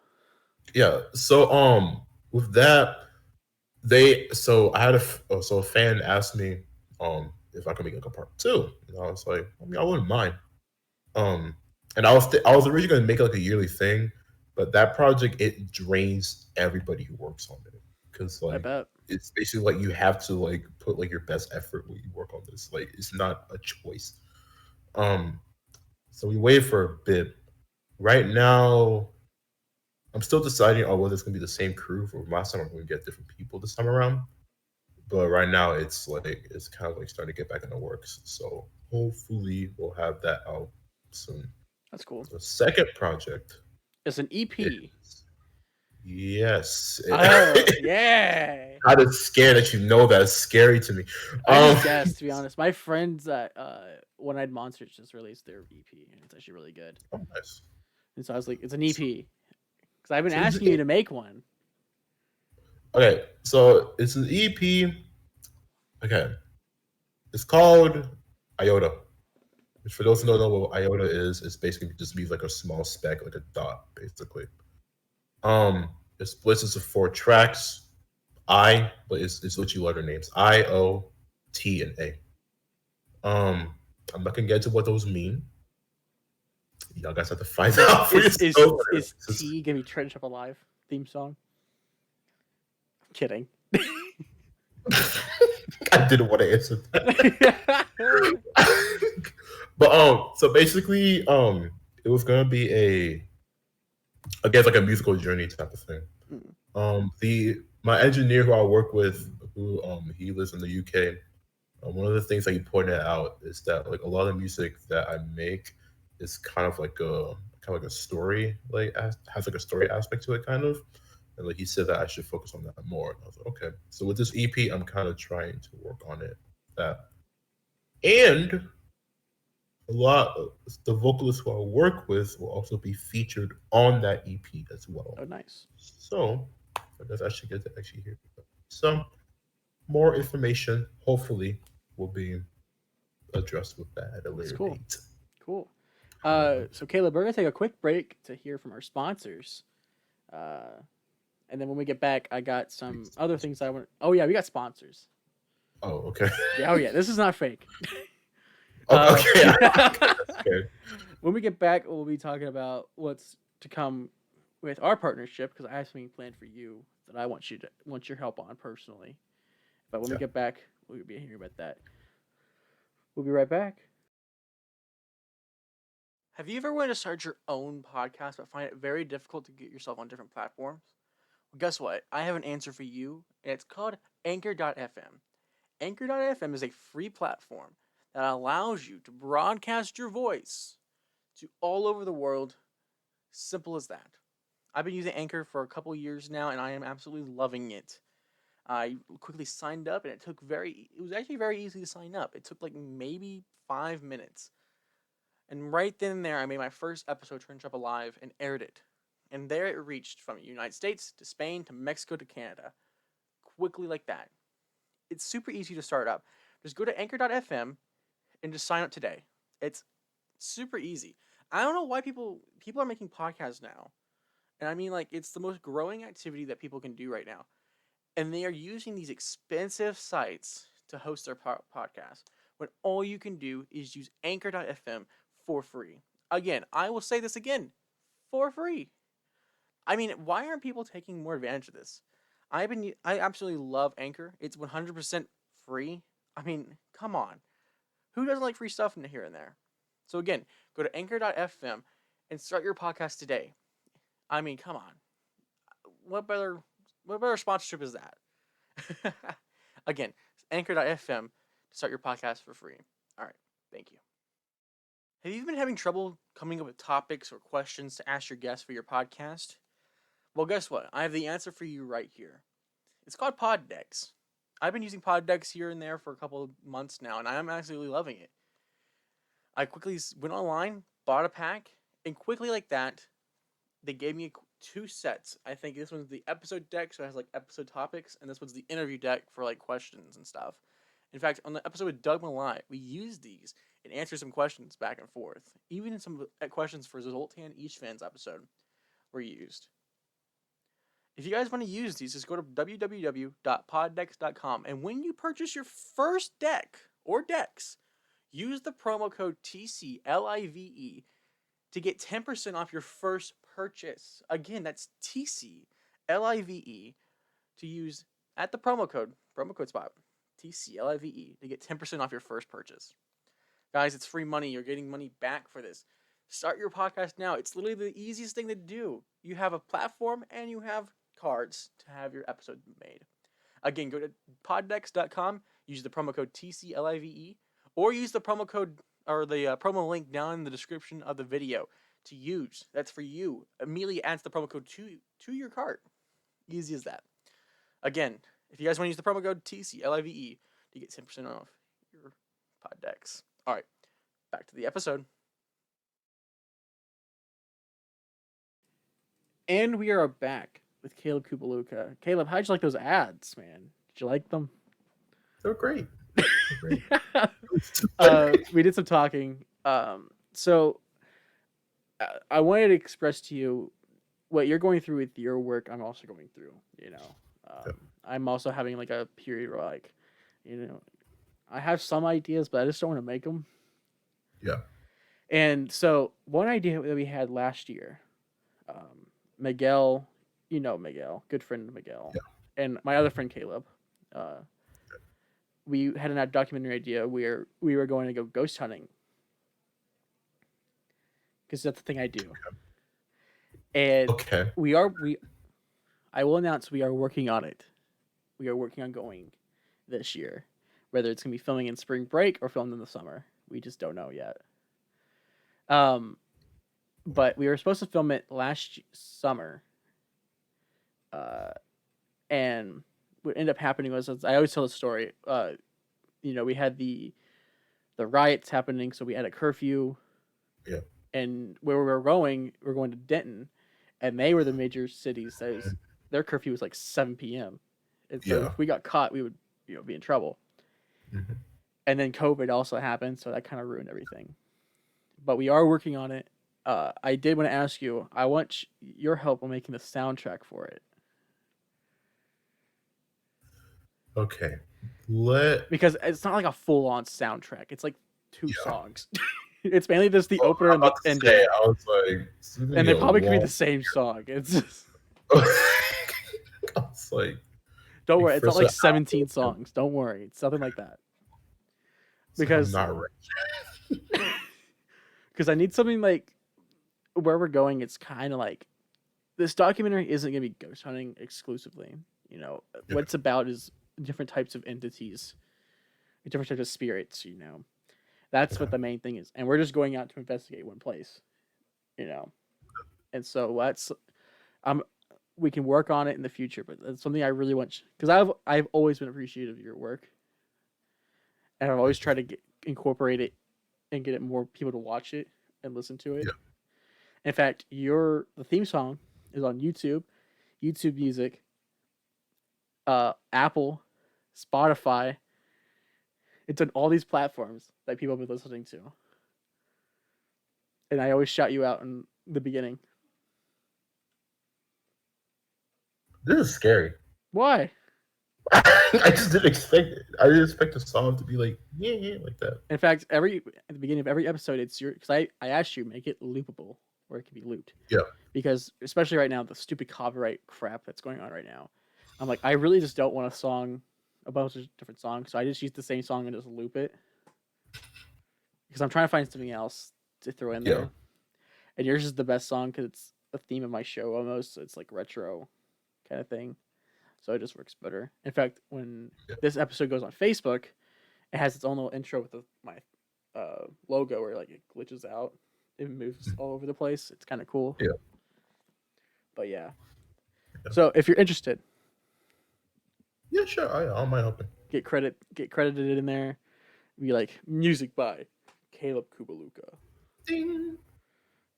yeah. So with that, I had so a fan asked me if I could make like a part two. And I was like, I mean, I wouldn't mind. Um, and I was originally going to make it like a yearly thing, but that project it drains everybody who works on it because I like bet. it's basically like you have to like put like your best effort when you work on this. Like it's not a choice. Um, so we waited for a bit. Right now, I'm still deciding on whether it's going to be the same crew for last time or going to get different people this time around. But right now, it's kind of like starting to get back in the works. So hopefully, we'll have that out soon. That's cool. The second project It's an EP. is yes. Oh, yeah. Kind of scared that you know that. It's scary to me. I Um, just guessed, to be honest. My friends at One Eyed Monsters just released their EP, and it's actually really good. oh, nice. And so I was like, it's an EP. Because I've been So it's asking you to make one. okay. So it's an EP. Okay, it's called Iota. Which for those who don't know what Iota is, it's basically just means like a small speck, like a dot, basically. It splits into four tracks. But it's literally letter names. I, O, T, and A. I'm not gonna get into what those mean. Y'all guys have to find out for yourself. Is T gonna be Trenton Chappell Live theme song? I'm kidding. I didn't want to answer that. But so basically, it was gonna be I guess like a musical journey type of thing. Mm, The my engineer who I work with, who he lives in the UK. One of the things that he pointed out is that like a lot of music that I make is kind of like a story, like has like a story aspect to it, kind of. And like he said that I should focus on that more. And I was like, okay. So with this EP, I'm kind of trying to work on it. That and a lot of the vocalists who I work with will also be featured on that EP as well. Oh, nice. So I guess I should get to actually hear some more information. Hopefully, will be addressed with that at a That's later cool. date. Cool. Yeah. So Caleb, we're gonna take a quick break to hear from our sponsors. And then when we get back, I got some other things I want. Oh yeah, we got sponsors. Oh, okay. Yeah, oh yeah, this is not fake. Okay. That's good. When we get back, we'll be talking about what's to come with our partnership because I have something planned for you that I want your help on personally. But when we Yeah. get back, we'll be hearing about that. We'll be right back. Have you ever wanted to start your own podcast but find it very difficult to get yourself on different platforms? Well, guess what? I have an answer for you, and it's called Anchor.fm. Anchor.fm is a free platform that allows you to broadcast your voice to all over the world. Simple as that. I've been using Anchor for a couple years now, and I am absolutely loving it. I quickly signed up, and it was actually very easy to sign up. It took like maybe 5 minutes. And right then and there, I made my first episode, Trenton Chappell Live, and aired it. And there it reached from the United States to Spain to Mexico to Canada. Quickly like that. It's super easy to start up. Just go to anchor.fm and just sign up today. It's super easy. I don't know why people are making podcasts now. And I mean, like, it's the most growing activity that people can do right now. And they are using these expensive sites to host their podcast when all you can do is use anchor.fm for free. Again, I will say this again, for free. I mean, why aren't people taking more advantage of this? I absolutely love Anchor. It's 100% free. I mean, come on. Who doesn't like free stuff in here and there? So again, go to anchor.fm and start your podcast today. I mean, come on. What better sponsorship is that? Again, anchor.fm to start your podcast for free. All right. Thank you. Have you been having trouble coming up with topics or questions to ask your guests for your podcast? Well, guess what? I have the answer for you right here. It's called Poddex. I've been using Poddex here and there for a couple of months now, and I am absolutely loving it. I quickly went online, bought a pack, and quickly like that, they gave me 2 sets. I think this one's the episode deck, so it has like episode topics, and this one's the interview deck for like questions and stuff. In fact, on the episode with Doug Malai, we used these and answered some questions back and forth. Even some questions for Zoltan Ishvan's episode were used. If you guys want to use these, just go to www.poddex.com. And when you purchase your first deck or decks, use the promo code TCLIVE to get 10% off your first purchase. Again, that's TCLIVE to use at the promo code spot, TCLIVE, to get 10% off your first purchase. Guys, it's free money. You're getting money back for this. Start your podcast now. It's literally the easiest thing to do. You have a platform and you have cards to have your episode made. Again, go to poddex.com, use the promo code TCLIVE, or use the promo code or the promo link down in the description of the video to use. That's for you. Immediately adds the promo code to your cart. Easy as that. Again, if you guys want to use the promo code TCLIVE, you get 10% off your Poddex. All right, back to the episode. And we are back with Caleb Kubaluka. Caleb, how'd you like those ads, man? Did you like them? They're great. We did some talking. So I wanted to express to you what you're going through with your work. I'm also going through. I'm also having like a period where like, I have some ideas, but I just don't want to make them. Yeah. And so one idea that we had last year, Miguel, Miguel, good friend Miguel, and my other friend Caleb, we had a documentary idea where we were going to go ghost hunting because that's the thing I do. And I will announce we are working on it. We are working on going this year, whether it's gonna be filming in spring break or filmed in the summer. We just don't know yet. But we were supposed to film it last summer. And what ended up happening was, I always tell the story. We had the the riots happening, so we had a curfew. Yeah. And where we we're going to Denton, and they were the major cities. Their curfew was like 7 p.m. And so Yeah. if we got caught, we would be in trouble. Mhm. And then COVID also happened, so that kind of ruined everything. But we are working on it. I did want to ask you. I want your help on making the soundtrack for it Okay. because it's not like a full-on soundtrack. It's like 2 Yeah. songs. It's mainly just the Oh, opener I'm and the about to ending, say, I was like, this is gonna and be they a probably could be long. the same song. It's just, I was like, don't like worry. It's not first like an 17 album, songs. Don't worry. It's something like that. so I'm Because not ready. I need something like where we're going. It's kind of like this documentary isn't going to be ghost hunting exclusively. Yeah. What it's about is different types of entities, different types of spirits. That's what Yeah. the main thing is, and we're just going out to investigate one place. And so we can work on it in the future, but that's something I really want because I've always been appreciative of your work, and I've always tried to incorporate it and get it more people to watch it and listen to it. Yeah. In fact, the theme song is on YouTube, YouTube Music, Apple, Spotify. It's on all these platforms that people have been listening to, and I always shout you out in the beginning. This is scary. Why? I just didn't expect it. I didn't expect the song to be like like that. In fact, at the beginning of every episode, it's because I asked you make it loopable where it can be looped. Yeah. Because especially right now, the stupid copyright crap that's going on right now, I'm like, I really just don't want a bunch of different songs, so I just use the same song and just loop it. Because I'm trying to find something else to throw in there. And yours is the best song because it's the theme of my show almost. So it's like retro kind of thing. So it just works better. In fact, when this episode goes on Facebook, it has its own little intro with my logo where like it glitches out. It moves all over the place. It's kind of cool. Yeah. But yeah. So if you're interested, yeah, sure. I don't mind helping. Get credited in there. Be like music by Caleb Kubaluka. Ding.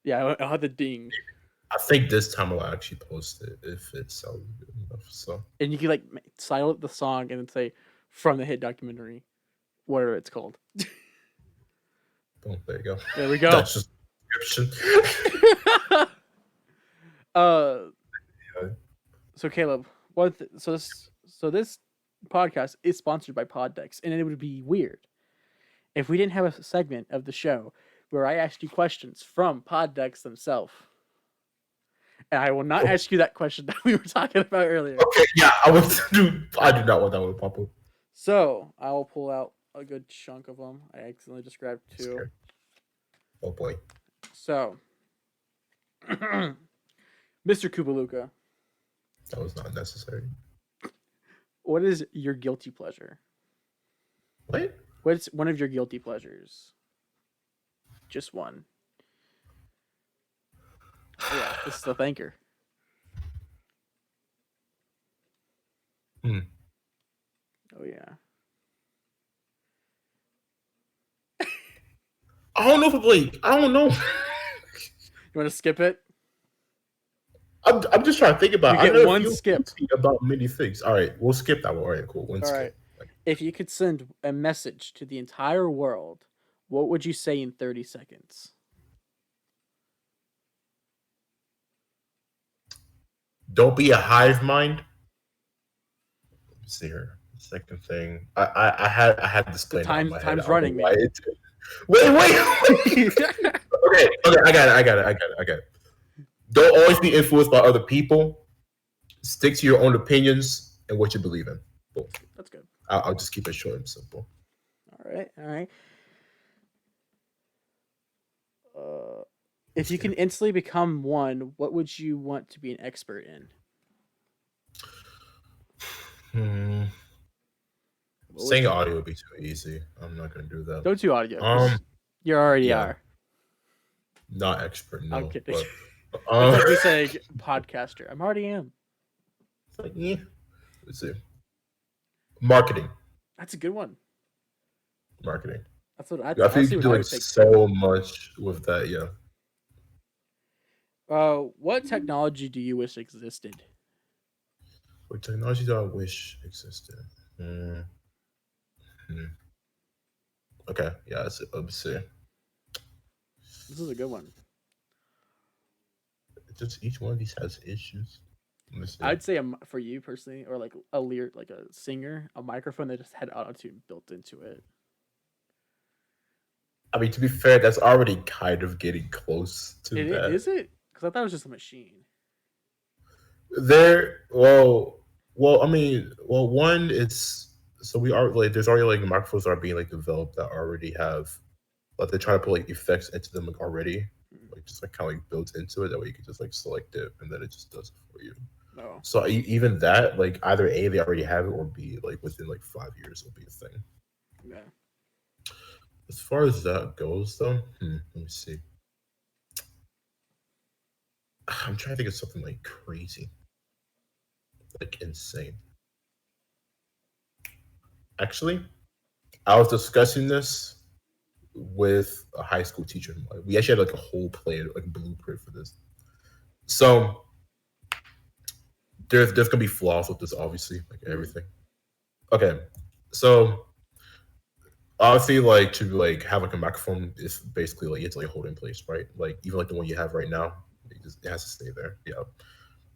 Yeah, I'll have the ding. I think this time I'll actually post it if it sounds good enough. So. And you can like silent the song and then say from the hit documentary, whatever it's called. Oh, there you go. There we go. That's just description. So Caleb, so this podcast is sponsored by Poddex, and it would be weird if we didn't have a segment of the show where I asked you questions from Poddex themselves. And I will not ask you that question that we were talking about earlier. Okay, yeah, I do not want that one to pop up. So I will pull out a good chunk of them. I accidentally described 2. Oh boy. So, Mr. Kubaluka. That was not necessary. What is your guilty pleasure? What? What's one of your guilty pleasures? Just one. Oh, yeah, this is the thanker. Oh yeah. I don't know if like I don't know. You want to skip it? I'm just trying to think about. You get one skip about many things. All right, we'll skip that one. All right, cool. One All skip. Right. If you could send a message to the entire world, what would you say in 30 seconds? Don't be a hive mind. Let's see here. Second thing, I had this plan. Time's running, man. Wait. Okay, I got it. Don't always be influenced by other people. Stick to your own opinions and what you believe in. Boom. That's good. I'll just keep it short and simple. All right. If you can instantly become one, what would you want to be an expert in? Saying audio would be too easy. I'm not gonna do that. Don't do audio. You already are. Not expert. No. I'm kidding. But, it's like me saying podcaster. I already am. It's like, yeah. Let's see. Marketing. That's a good one. Marketing. That's what I I think. feel you Honestly, can what do I like would pick too. so much with that. Yeah. What technology do you wish existed? What technology do I wish existed? Mm, hmm. Okay, yeah, let's see. This is a good one. Just each one of these has issues. Let me see. I'd say for you personally, or like a lyric, like a singer, a microphone that just had autotune built into it. I mean, to be fair, that's already kind of getting close to that. Is it? Because I thought it was just a machine. There, well, I mean, well, one, it's so we are like, there's already like microphones that are being like developed that already have, like they try to put like effects into them like already, Mm. like just like kind of like built into it. That way you can just like select it and then it just does it for you. No. So even that, like either A, they already have it, or B, like within like 5 years it'll be a thing. Yeah. As far as that goes, though, let me see. I'm trying to think of something like crazy, like insane. Actually, I was discussing this with a high school teacher. We actually had like a whole plan, like blueprint for this. So there's gonna be flaws with this, obviously, like Mm. everything. Okay, so obviously, like to like have like a microphone is basically like it's like hold in place, right? Like even like the one you have right now, it has to stay there. Yeah,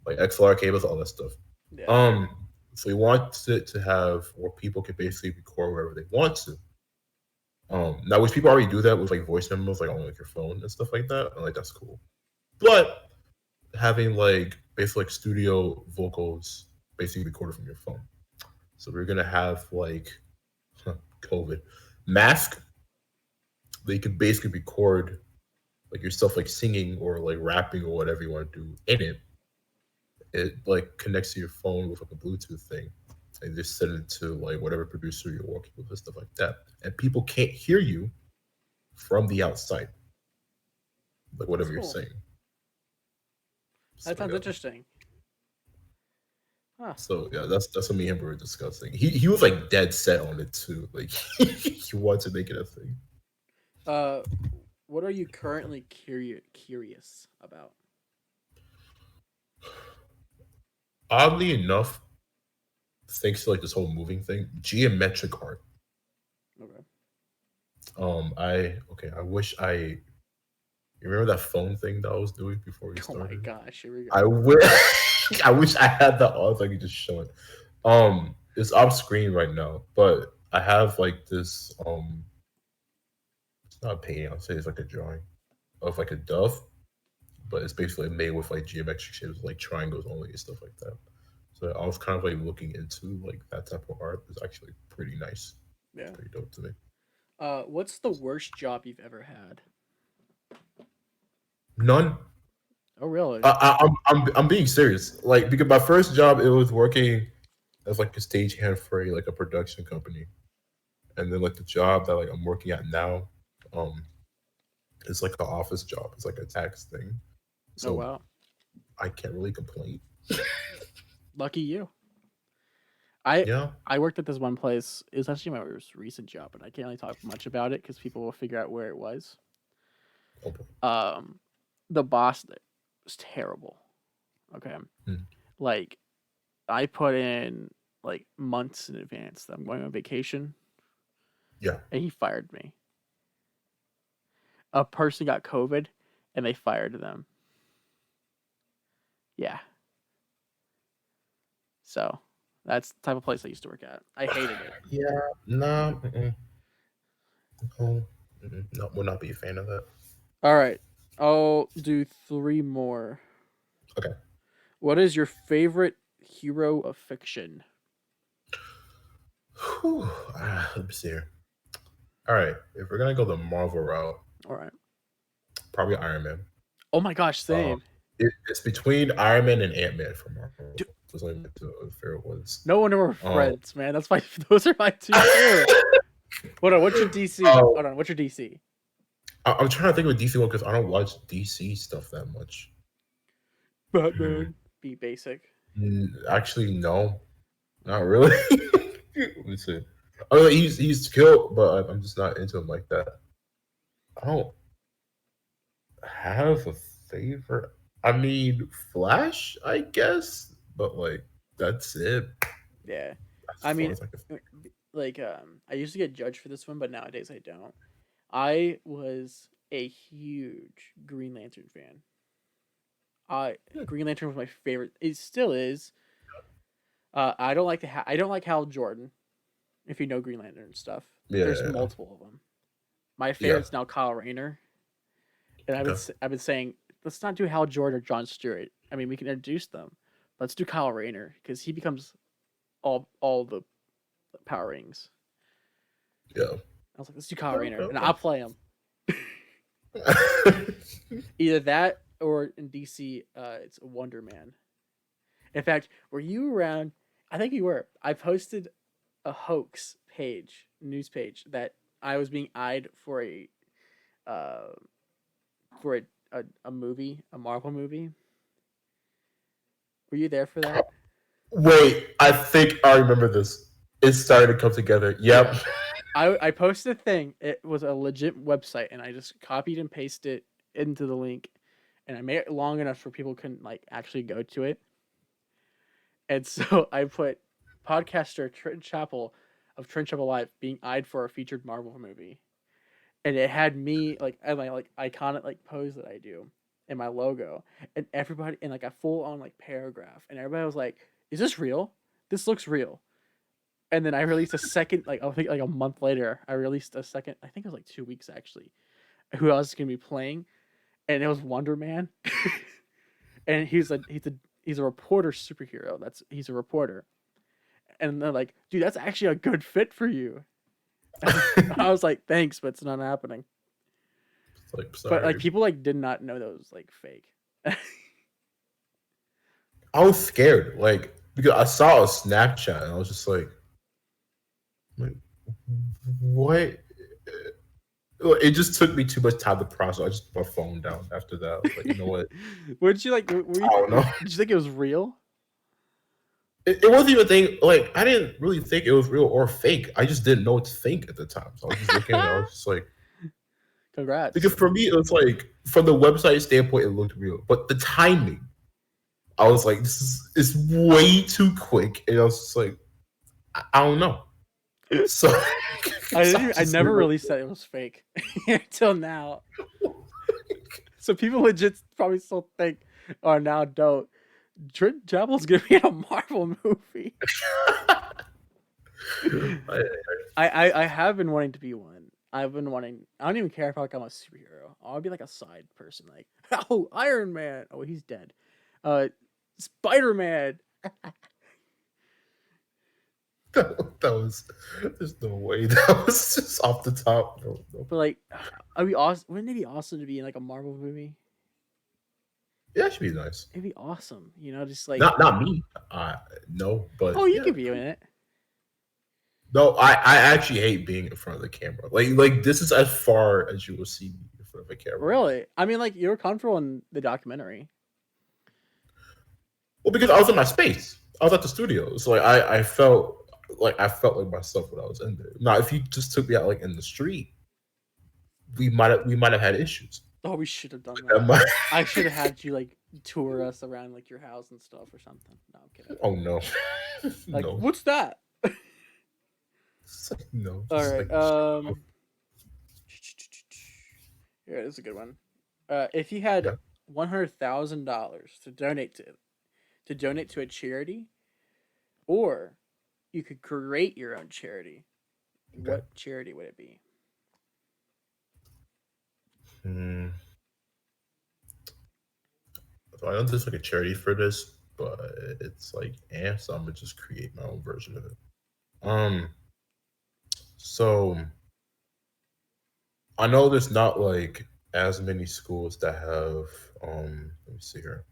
like XLR cables, all that stuff. Yeah. Um, so we want it to have where people can basically record wherever they want to. Now which people already do that with like voice memos, like on like your phone and stuff like that. And like that's cool. But having like basically like studio vocals basically recorded from your phone. So we're gonna have like COVID mask that you could basically record like yourself like singing or like rapping or whatever you want to do in it. It like connects to your phone with like a Bluetooth thing, and just send it to like whatever producer you're working with and stuff like that. And people can't hear you from the outside, like That's whatever you're cool. saying. That So sounds yeah, interesting. Huh. that's what me and him were discussing. He was like dead set on it too. Like he wanted to make it a thing. Uh, what are you currently curious about? Oddly enough, thanks to like this whole moving thing, geometric art. Okay. I wish I you remember that phone thing that I was doing before we Oh my started. gosh, here we I go. wish I wish I had that on so I could just show it. It's off screen right now, but I have like this it's not a painting, I'll say it's like a drawing of like a dove, but it's basically made with like geometric shapes like triangles only and stuff like that. So I was kind of like looking into like that type of art. It's actually pretty nice. It's Yeah. pretty dope to me. What's the worst job you've ever had? None. Oh, really? I'm being serious. Like because my first job it was working as like a stagehand for like a production company, and then like the job that like I'm working at now, um, is like an office job. It's like a tax thing, Oh, so wow. I can't really complain. Lucky you. I Yeah. I worked at this one place. It was actually my most recent job, and I can't really talk much about it because people will figure out where it was. Oh boy. Um, the boss there was terrible. Okay, Hmm. like I put in like months in advance that I'm going on vacation, Yeah. and he fired me. A person got COVID, and they fired them. Yeah, so that's the type of place I used to work at. I hated it. Yeah. Nah. No. No. Will not be a fan of that. All right, I'll do three more. Okay. What is your favorite hero of fiction? Whew. Let me see here. All right. If we're gonna go the Marvel route, All right. probably Iron Man. Oh my gosh, Um, same. it's between Iron Man and Ant Man for Marvel. Dude, Those are my two favorite ones. no wonder we're Um, friends, man. That's my those are my two too. Hold on, what's your DC? oh, Hold on, what's your DC? I'm trying to think of a DC one because I don't watch DC stuff that much. Hmm. Batman. Be basic. Actually, no, not really. Let me see. I mean, he's cute, but I'm just not into him like that. I don't have a favorite. I mean, Flash, I guess, but like that's it Yeah, as I far mean, as I can. like I used to get judged for this one, but nowadays I don't. I was a huge Green Lantern fan. Green Lantern was my favorite. It still is. I don't like I don't like Hal Jordan. If you know Green Lantern stuff, there's Yeah, multiple of them. My yeah. favorite's now Kyle Rayner, and Okay. I've been saying let's not do Hal Jordan or John Stewart. I mean, we can introduce them. Let's do Kyle Rayner because he becomes all the power rings. Yeah. I was like, let's do Kyle Okay, Rayner, and okay. I'll play him. Either that or in DC, it's Wonder Man. In fact, were you around? I think you were. I posted a hoax page, news page, that I was being eyed uh, for a movie, a Marvel movie. Were you there for that? Wait, I think I remember this. It's starting to come together. Yep. Yeah. I posted a thing. It was a legit website, and I just copied and pasted it into the link, and I made it long enough for people can like actually go to it. And so I put podcaster Trenton Chappell of Trenton Chappell Live being eyed for a featured Marvel movie, and it had me like and my like iconic like pose that I do and my logo, and everybody in like a full on like paragraph, and everybody was like, "Is this real? This looks real." And then I released a second, like I think like a month later, I released a second. I think it was like 2 weeks actually. Who else is gonna be playing? And it was Wonder Man, and he's a reporter superhero. He's a reporter, and they're like, dude, that's actually a good fit for you. I was like, thanks, but it's not happening. It's like, But like sorry. people like did not know that was like fake. I was scared, like because I saw a Snapchat and I was just like what? It just took me too much time to process. I just put my phone down after that. I was like, you know what? What did you like? Were I you don't know. did you think it was real? It wasn't even a thing. Like I didn't really think it was real or fake. I just didn't know it's fake at the time. So I was just looking at it. I was just like, because Congrats. for me, it was like from the website standpoint, it looked real, but the timing, I was like, this is way too quick, and I was just like, I don't know. So, so I I just never released that it was fake until now. So people legit probably still think, or now don't. Trent Chapel's gonna be in a Marvel movie. I, I have been wanting to be one. I've been wanting. I don't even care if I become a superhero. I'll be like a side person, like oh Iron Man. Oh he's dead. Spider Man. that was there's no way that was just off the top. No, no. But like, I'd be awesome. Wouldn't it be awesome to be in like a Marvel movie? Yeah, it should be nice. It'd be awesome. You know, just like Not me. No, oh but you yeah. could be in it. No, I actually hate being in front of the camera. Like this is as far as you will see me in front of a camera. Really? I mean, like you were comfortable in the documentary. Well, because I was in my space. I was at the studio. So like I felt like myself when I was in there. Now, if you just took me out like in the street, we might have had issues. Oh, we should have done That that. might- I should have had you like tour us around like your house and stuff or something. No, I'm kidding. oh no, Like, no, what's that? no. All Just right. like Yeah, this is a good one. If you had yeah, $100,000 to donate to a charity, or you could create your own charity, okay. what charity would it be? Hmm. So I know there's like a charity for this, but it's like so I'm gonna just create my own version of it. Um. So I know there's not like as many schools that have let me see here.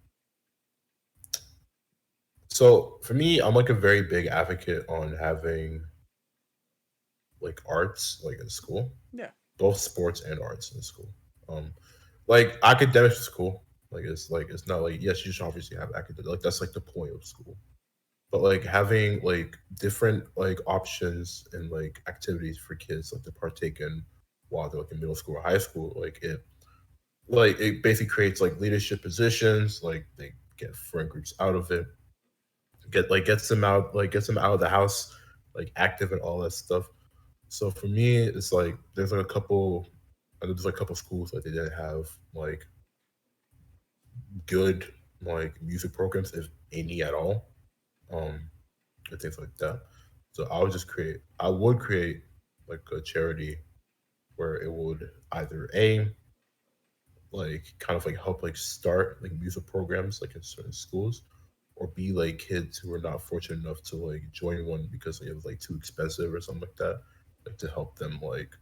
So for me, I'm like a very big advocate on having like arts like in school, Yeah. both sports and arts in school. Um like academics is cool. Like it's not like yes, you should obviously have academic like that's like the point of school. but like having like different like options and like activities for kids like to partake in while they're like in middle school or high school, like it basically creates like leadership positions, like they get friend groups out of it, gets them out of the house, like active and all that stuff. So for me, it's like there's like a couple, I know there's like a couple schools that they didn't have like good like music programs, if any at all, um, and things like that. So I would create like a charity where it would either A, like kind of like help like start like music programs like in certain schools, or B, like kids who are not fortunate enough to like join one because it was like too expensive or something like that, like to help them like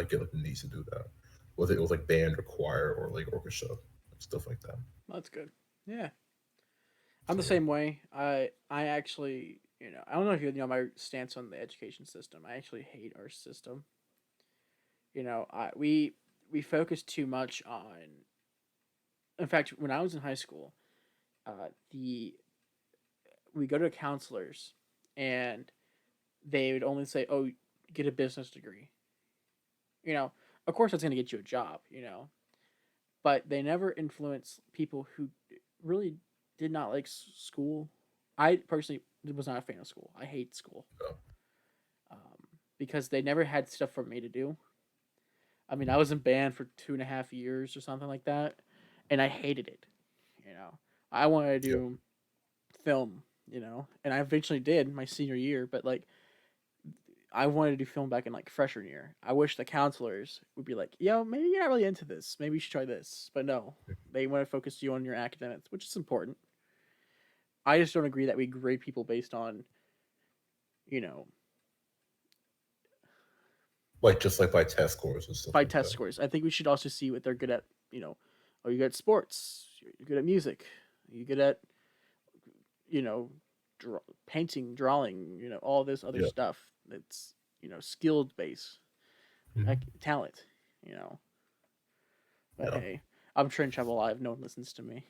get like the needs to do that, whether it was like band or choir or like orchestra, like stuff like that. That's good. Yeah, I'm the So same way. I actually, I don't know if you know my stance on the education system. I actually hate our system. We focus too much on. In fact, when I was in high school, the we go to counselors, and they would only say, "Oh, get a business degree." You know, of course, that's going to get you a job. But they never influence people who really did not like school. I personally was not a fan of school. I hate school, yeah, um, because they never had stuff for me to do. I mean, I was in band for 2.5 years or something like that, and I hated it. You know, I wanted to yeah, do film. And I eventually did my senior year, but like I wanted to do film back in like freshman year. I wish the counselors would be like, "Yo, maybe you're not really into this. Maybe you should try this." But no, they want to focus you on your academics, which is important. I just don't agree that we grade people based on, you know, like just like by test scores and stuff by like test that. scores. I think we should also see what they're good at. Are you good at sports? You're good at music. Are you good at, you know, painting, drawing, all this other Yeah, stuff that's, skilled base, mhm, talent, you know. But yeah. hey, I'm Trenton Chappell Live. No one listens to me.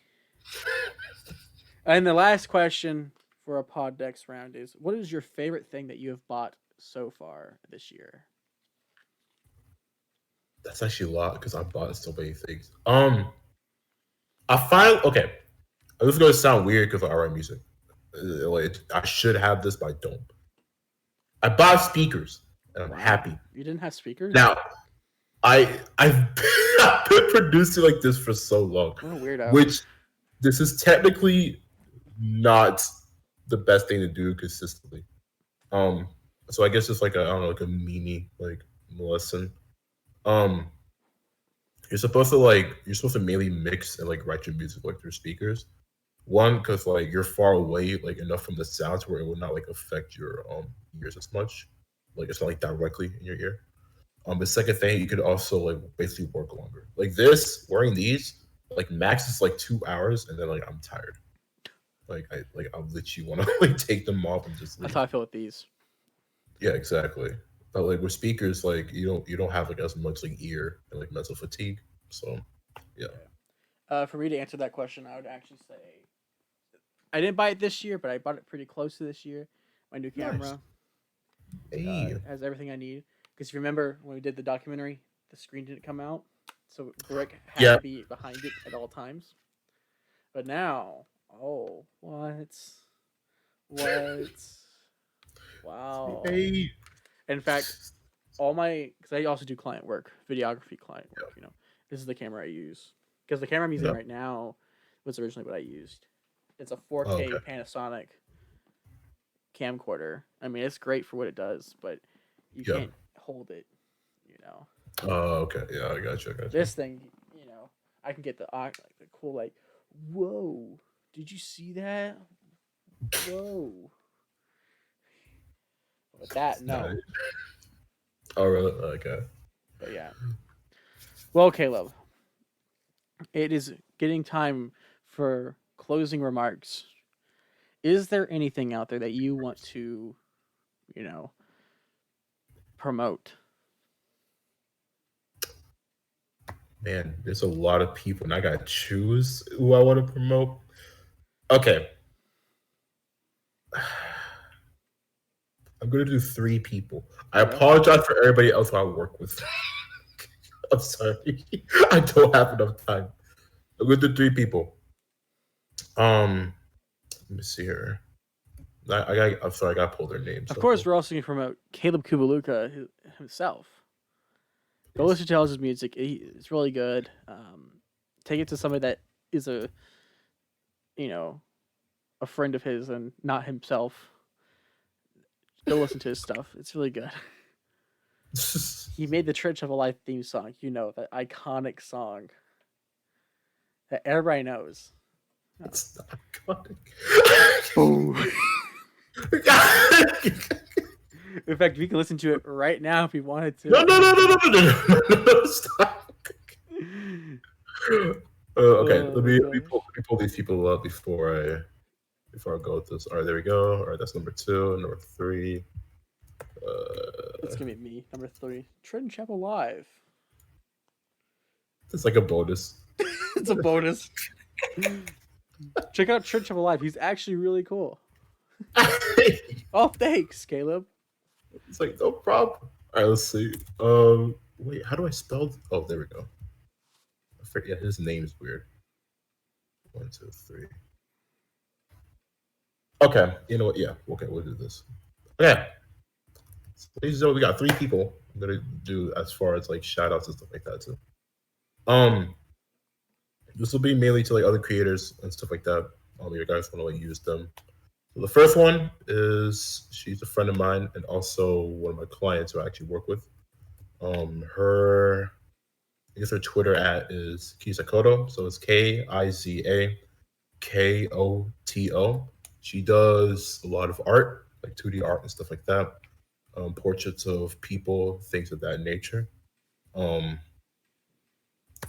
And the last question for a pod decks round is: what is your favorite thing that you have bought so far this year? That's actually a lot because I bought so many things. I find okay. This is gonna sound weird because I write music. Like I should have this, but I don't. I bought speakers and I'm Wow, happy. you didn't have speakers? Now I've I've been producing like this for so long, What a weirdo. which this is technically not the best thing to do consistently. Um, so I guess it's like a I don't know like a mini like lesson. Um, you're supposed to mainly mix and like write your music like through speakers. One, because like you're far away like enough from the sounds where it will not like affect your ears as much. Like it's not like directly in your ear. The second thing, you could also like basically work longer. Like this, wearing these, like max is like 2 hours, and then like I'm tired. I literally want to like take them off and just That's leave. how I feel with these. Yeah, exactly. But like with speakers, like you don't have like as much like ear and like mental fatigue. So yeah, Yeah. For me to answer that question, I would actually say I didn't buy it this year, but I bought it pretty close to this year. My new nice. camera Hey, has everything I need. Because if you remember when we did the documentary, the screen didn't come out, so Brick had yeah, to be behind it at all times. But now, oh, what? What? Wow. hey, In fact, all my because I also do client work, videography client work. This is the camera I use because the camera I'm using yeah. right now was originally what I used. It's a Oh, 4K okay, Panasonic camcorder. I mean, it's great for what it does, but you yeah. can't hold it. You know, Okay, yeah. I got you. I got you. this thing. I can get like the cool like, whoa! Did you see that? Whoa! But that Nice. no. Oh, really? Okay. But yeah. Well, Caleb, it is getting time for closing remarks. Is there anything out there that you want to, you know, promote? Man, there's a lot of people, and I gotta choose who I want to promote. Okay, I'm gonna do 3 people. I Okay. apologize for everybody else I work with. I'm sorry. I don't have enough time. I'm gonna do 3 people. Let me see here. I'm sorry, I gotta pull their names Of up. course, we're also going to promote Caleb Kubaluka himself. Go listen to his music. It's really good. Take it to somebody that is you know, a friend of his and not himself. Go listen to his stuff. It's really good. He made the Trenton Chappell Live theme song. You know, that iconic song that everybody knows. It's not iconic. Boom. In fact, we can listen to it right now if we wanted to. No, stop. Okay, let me pull these people up before I go with this. All right, there we go. All right, that's number 2, number 3. It's gonna be me, number 3. Trenton Chappell Live. It's like a bonus. It's a bonus. Check out Trenton Chappell Live. He's actually really cool. Oh, thanks, Caleb. It's like no problem. All right, let's see. Wait, how do I spell? Oh, there we go. I forget his name's weird. 1, 2, 3. Okay, you know what? Yeah, okay, we'll do this. Okay, so we got 3 people. I'm gonna do as far as like shout outs and stuff like that too. This will be mainly to like other creators and stuff like that. You guys want to like use them. So the first one is she's a friend of mine and also one of my clients who I actually work with. I guess her Twitter @ is Kizakoto, so it's KIZAKOTO. She does a lot of art, like 2D art and stuff like that. Portraits of people, things of that nature.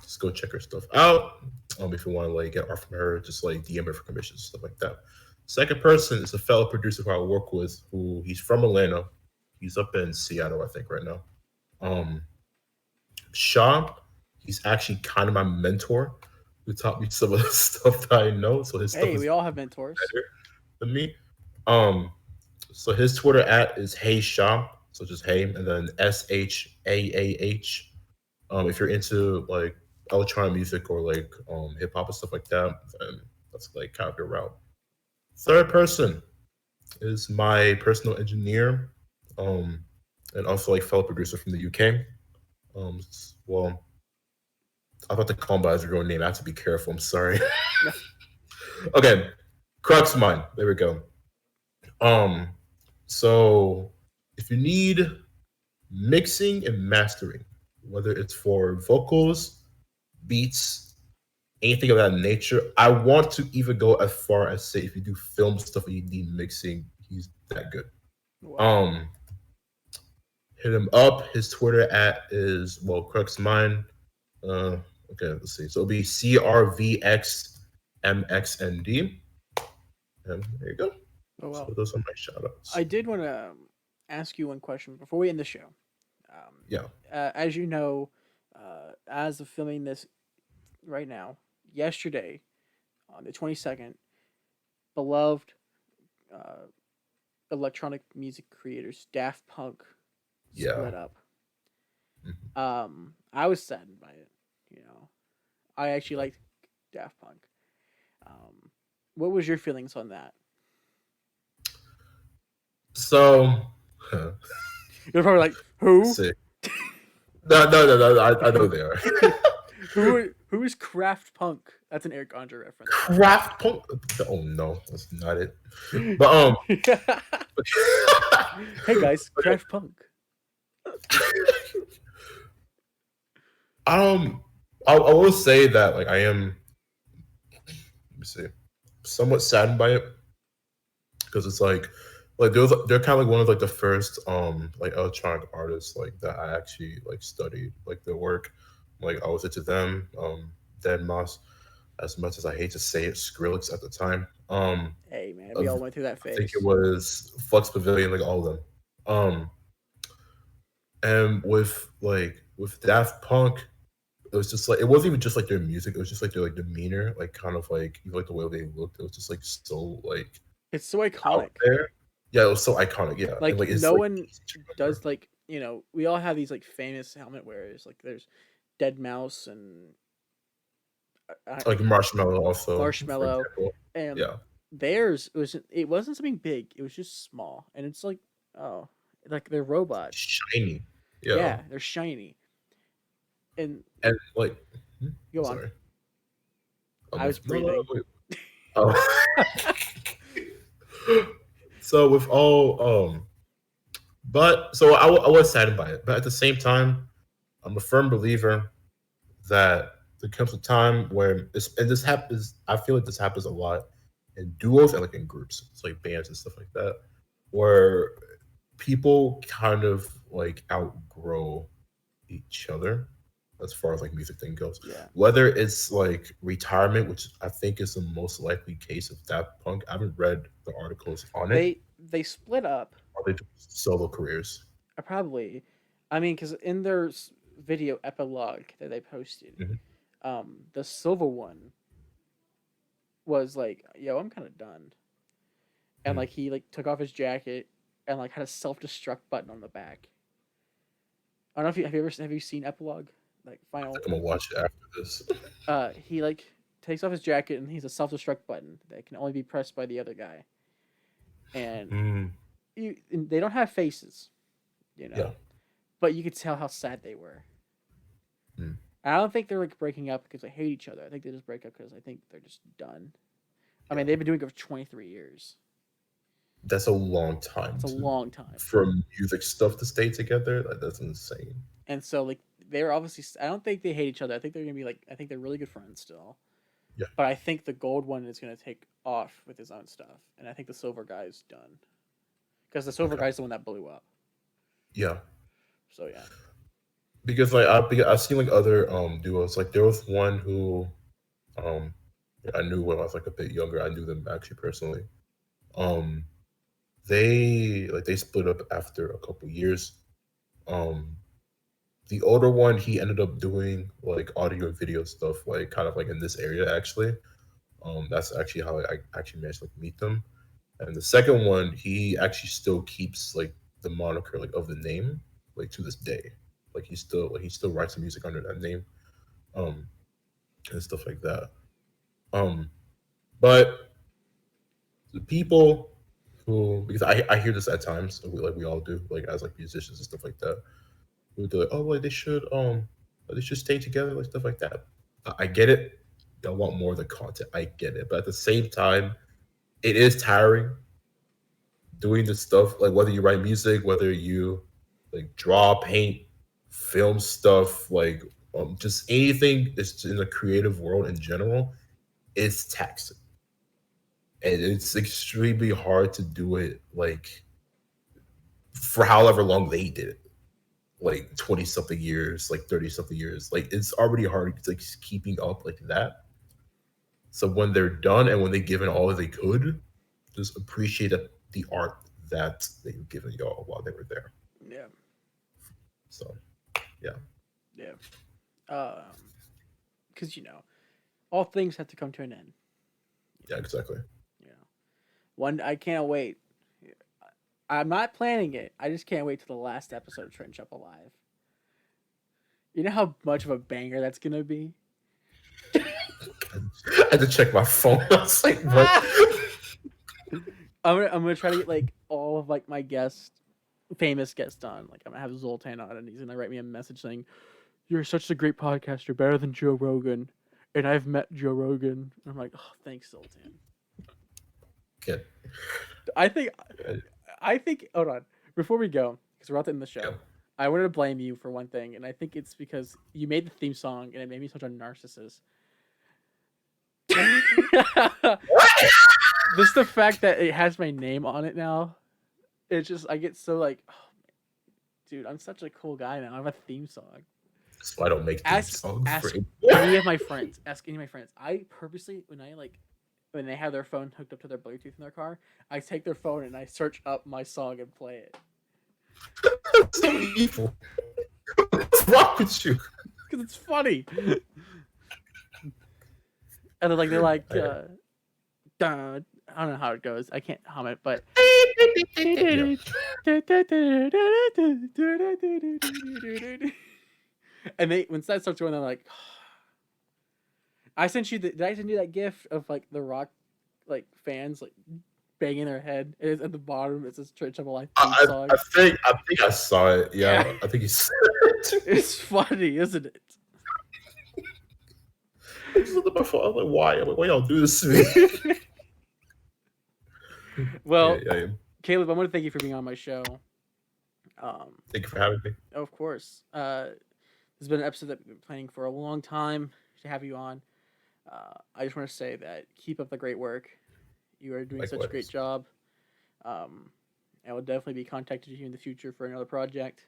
Just go check her stuff out. If you want to like get art from her, just like DM her for commissions, stuff like that. Second person is a fellow producer who I work with, who he's from Atlanta. He's up in Seattle, I think, right now. Shaw, he's actually kind of my mentor, who taught me some of the stuff that I know. So his stuff is we all have mentors. better than me. So his Twitter @ is Hey Shaw, so just Hey, and then SHAAH. If you're into like electronic music or like hip hop and stuff like that, then that's like kind of your route. Third person is my personal engineer, and also like fellow producer from the UK. Well, I'm about to call him by his real name. I have to be careful. I'm sorry. Okay, Crux Mine. There we go. So if you need mixing and mastering, whether it's for vocals, beats, anything of that nature, I want to even go as far as say if you do film stuff and you need mixing, he's that good. Wow. Hit him up. His Twitter @ is Crux Mine. Okay, let's see. So it'll be CRVXMXND. And there you go. Oh wow. So those are my shout outs. I did want to ask you one question before we end the show. Yeah. As you know, as of filming this right now, yesterday on the 22nd, beloved electronic music creators Daft Punk split up. Mm-hmm. I was saddened by it. You know, I actually liked Daft Punk. What was your feelings on that? So you're probably like, who? No. I know they are. Who is Kraft Punk? That's an Eric Andre reference. Kraft Punk? Oh no, that's not it. But hey guys, Kraft Punk. I will say that like I am. Let me see. Somewhat saddened by it because it's like they're kind of like one of like the first like electronic artists like that I actually like studied like their work. Like I was into them, Deadmau5, as much as I hate to say it, Skrillex at the time. Hey man, we all went through that phase. I think it was Flux Pavilion, like all of them. And with Daft Punk, it was just like it wasn't even just like their music, it was just like their like demeanor, like kind of like even like the way they looked. It was just like so like it's so iconic. Out there. Yeah, it was so iconic. Yeah, and Like like it's no like one does like we all have these like famous helmet wearers. Like there's Dead Mouse and like Marshmallow also, for Marshmallow, example. and Yeah, theirs it wasn't something big. It was just small, and it's like oh, like they're robots. shiny. Yeah, Yeah, they're shiny. And and like, go on. sorry. I was No, no, no, breathing. wait. Oh. So with all but so I was saddened by it, but at the same time, I'm a firm believer that there comes a time where this happens. I feel like this happens a lot in duos and like in groups, it's like bands and stuff like that, where people kind of like outgrow each other as far as like music thing goes. Yeah, Whether it's like retirement, which I think is the most likely case of Daft Punk. I haven't read the articles on it. they split up. Or they do solo careers. Probably, I mean, because in their video epilogue that they posted, Mhm. the silver one was like, "Yo, I'm kind of done," and Mm. like he like took off his jacket and like had a self destruct button on the back. I don't know if you have you seen epilogue like I final. think I'm gonna watch it after this. He like takes off his jacket and he's a self destruct button that can only be pressed by the other guy, and Mm. they don't have faces, Yeah. but you could tell how sad they were. Mm. I don't think they're like breaking up because they hate each other. I think they just break up because I think they're just done. I Yeah. mean, they've been doing it for 23 years. That's a long time It's a to long time. for music stuff to stay together. Like, that's insane. And so, like, they're obviously, I don't think they hate each other. I think they're going to be like, I think they're really good friends still. Yeah. But I think the gold one is going to take off with his own stuff. And I think the silver guy is done. Because the silver Okay. guy's the one that blew up. Yeah. So, yeah. Because like I've seen like other duos. Like there was one who um I knew when I was like a bit younger. I knew them actually personally. Um they split up after a couple years. Um the older one, he ended up doing like audio and video stuff, like kind of like in this area actually. That's actually how I actually managed to like meet them. And the second one, he actually still keeps like the moniker like of the name, like to this day. He still writes the music under that name, um, and stuff like that. Um, but the people who, because I hear this at times, we all do, like as like musicians and stuff like that, who do like, oh, like they should stay together, like stuff like that. I get it. They want more of the content. I get it, but at the same time, it is tiring doing this stuff. Like whether you write music, whether you like draw, paint, film stuff, like just anything that's in the creative world in general, it's taxing, and it's extremely hard to do it like for however long they did it, like 20 something years, like 30 something years. Like it's already hard like keeping up like that. So when they're done and when they give it all they could, just appreciate the art that they've given y'all while they were there. Yeah. So yeah, Yeah. Because, all things have to come to an end. yeah, exactly. You know, I can't wait. I'm not planning it. I just can't wait till the last episode of Trenton Chappell Live. You know how much of a banger that's gonna be. I had to check my phone. I was like, what? I'm gonna try to get like all of like my famous guests on. Like I'm gonna have Zoltan on, and he's gonna write me a message saying, "You're such a great podcaster, better than Joe Rogan," and I've met Joe Rogan. And I'm like, "Oh, thanks, Zoltan." Good. I think hold on before we go because we're about to end the show. Yeah. I wanted to blame you for one thing, and I think it's because you made the theme song, and it made me such a narcissist. Just the fact that it has my name on it now, it's just I get so like, oh, dude, I'm such a cool guy now. I have a theme song. That's why I don't make theme Ask songs. any of my friends. Ask any of my friends. I purposely when they have their phone hooked up to their Bluetooth in their car, I take their phone and I search up my song and play it. So evil. What's wrong with you? Because it's funny. And then they're like, I don't know how it goes. I can't hum it, but And they when that starts going, they're like, I sent you. Did I send you that GIF of like the rock, like fans like banging their head? It is at the bottom. It says Trenton Chappell theme song. I think I saw it. Yeah, Yeah. I think he said it. It's funny, isn't it? I just looked at my phone. I was like, why? I'm like, why y'all do this to me? Well, yeah. Caleb, I want to thank you for being on my show. Thank you for having me. Of course. This has been an episode that we've been planning for a long time to have you on. I just want to say that keep up the great work. You are doing such a great job. I will definitely be contacting you in the future for another project.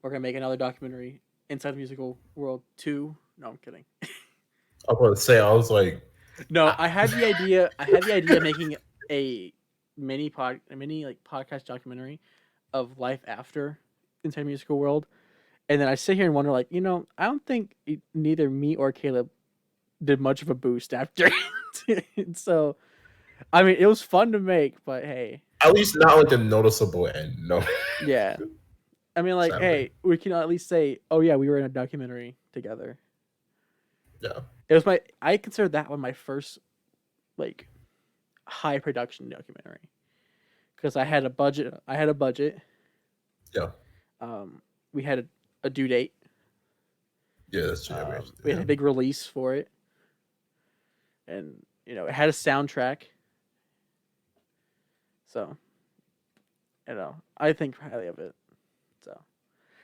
We're gonna make another documentary, Inside the Musical World 2. No, I'm kidding. I was about to say, I was like, no, I had the idea of making a mini like podcast documentary of life after Inside the Musical World. And then I sit here and wonder, like, I don't think neither me or Caleb did much of a boost after. So, I mean, it was fun to make, but hey. At least not like a noticeable end. No. Yeah. I mean, like, Sadly. hey, we can at least say, oh, yeah, we were in a documentary together. Yeah. It was I consider that one my first, like, high production documentary. Because I had a budget. Yeah. We had a due date. Yeah, that's true. We had a big release for it. And, it had a soundtrack. So, I think highly of it. So,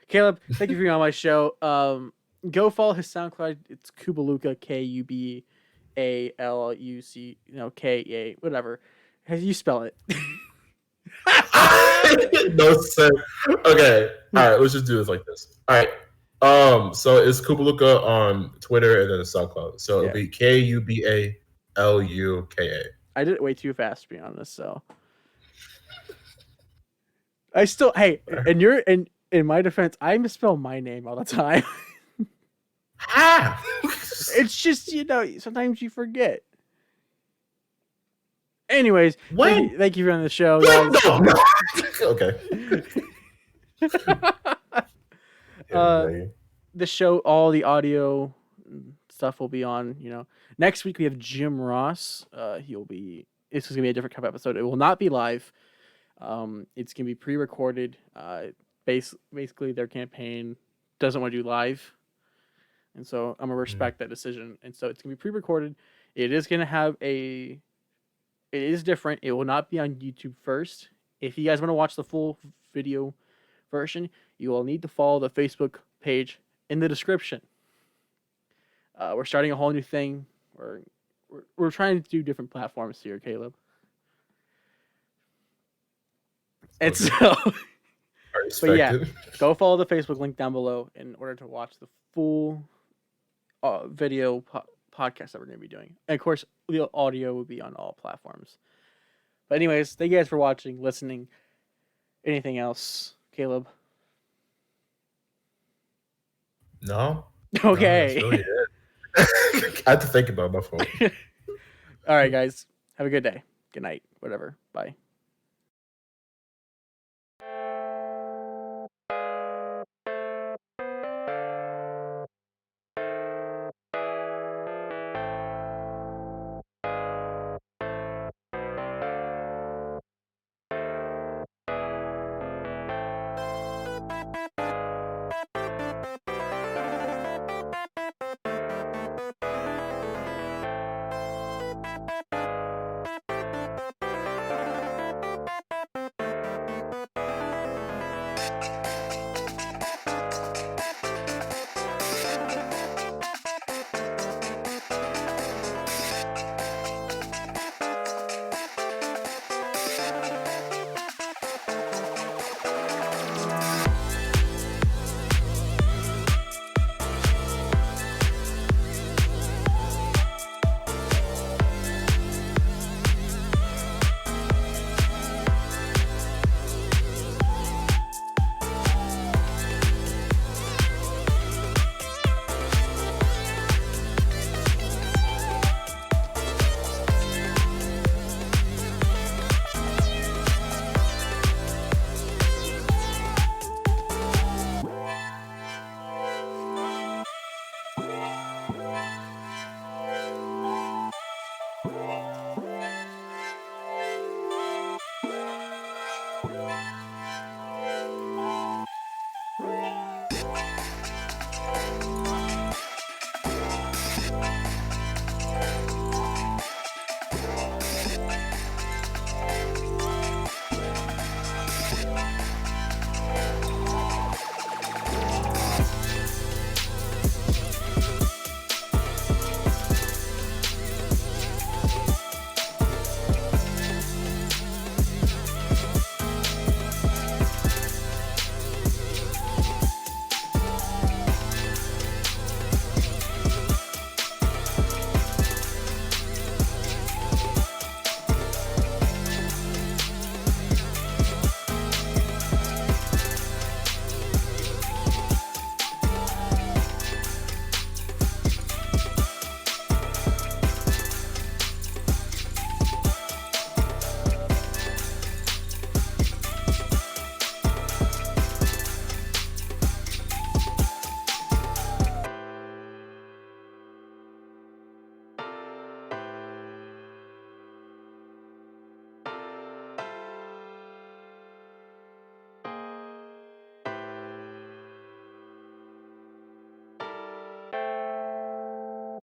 Caleb, thank you for being on my show. Go follow his SoundCloud. It's Kubaluka, Kubaluc, Ka, whatever. How do you spell it? No sense. Okay. All right. Let's just do this like this. All right. So it's Kubaluka on Twitter and then the SoundCloud. So it'll be Kubaluka. I did it way too fast, to be honest. So I still, hey, and in my defense, I misspell my name all the time. It's just sometimes you forget. Anyways, thank you for on the show, guys. Okay. The show, all the audio stuff will be on. Next week we have Jim Ross. This is gonna be a different type of episode. It will not be live. It's gonna be pre-recorded. Basically, their campaign doesn't want to do live, and so I'm gonna respect that decision. And so it's gonna be pre-recorded. It is gonna have It is different. It will not be on YouTube first. If you guys want to watch the full video version, you will need to follow the Facebook page in the description. We're starting a whole new thing. We're trying to do different platforms here, Caleb. And so, but yeah, go follow the Facebook link down below in order to watch the full video podcast that we're going to be doing. And of course, the audio will be on all platforms. But anyways, thank you guys for watching, listening. Anything else, Caleb? No. Okay. No, really I have to think about my phone. All right, guys. Have a good day. Good night. Whatever. Bye.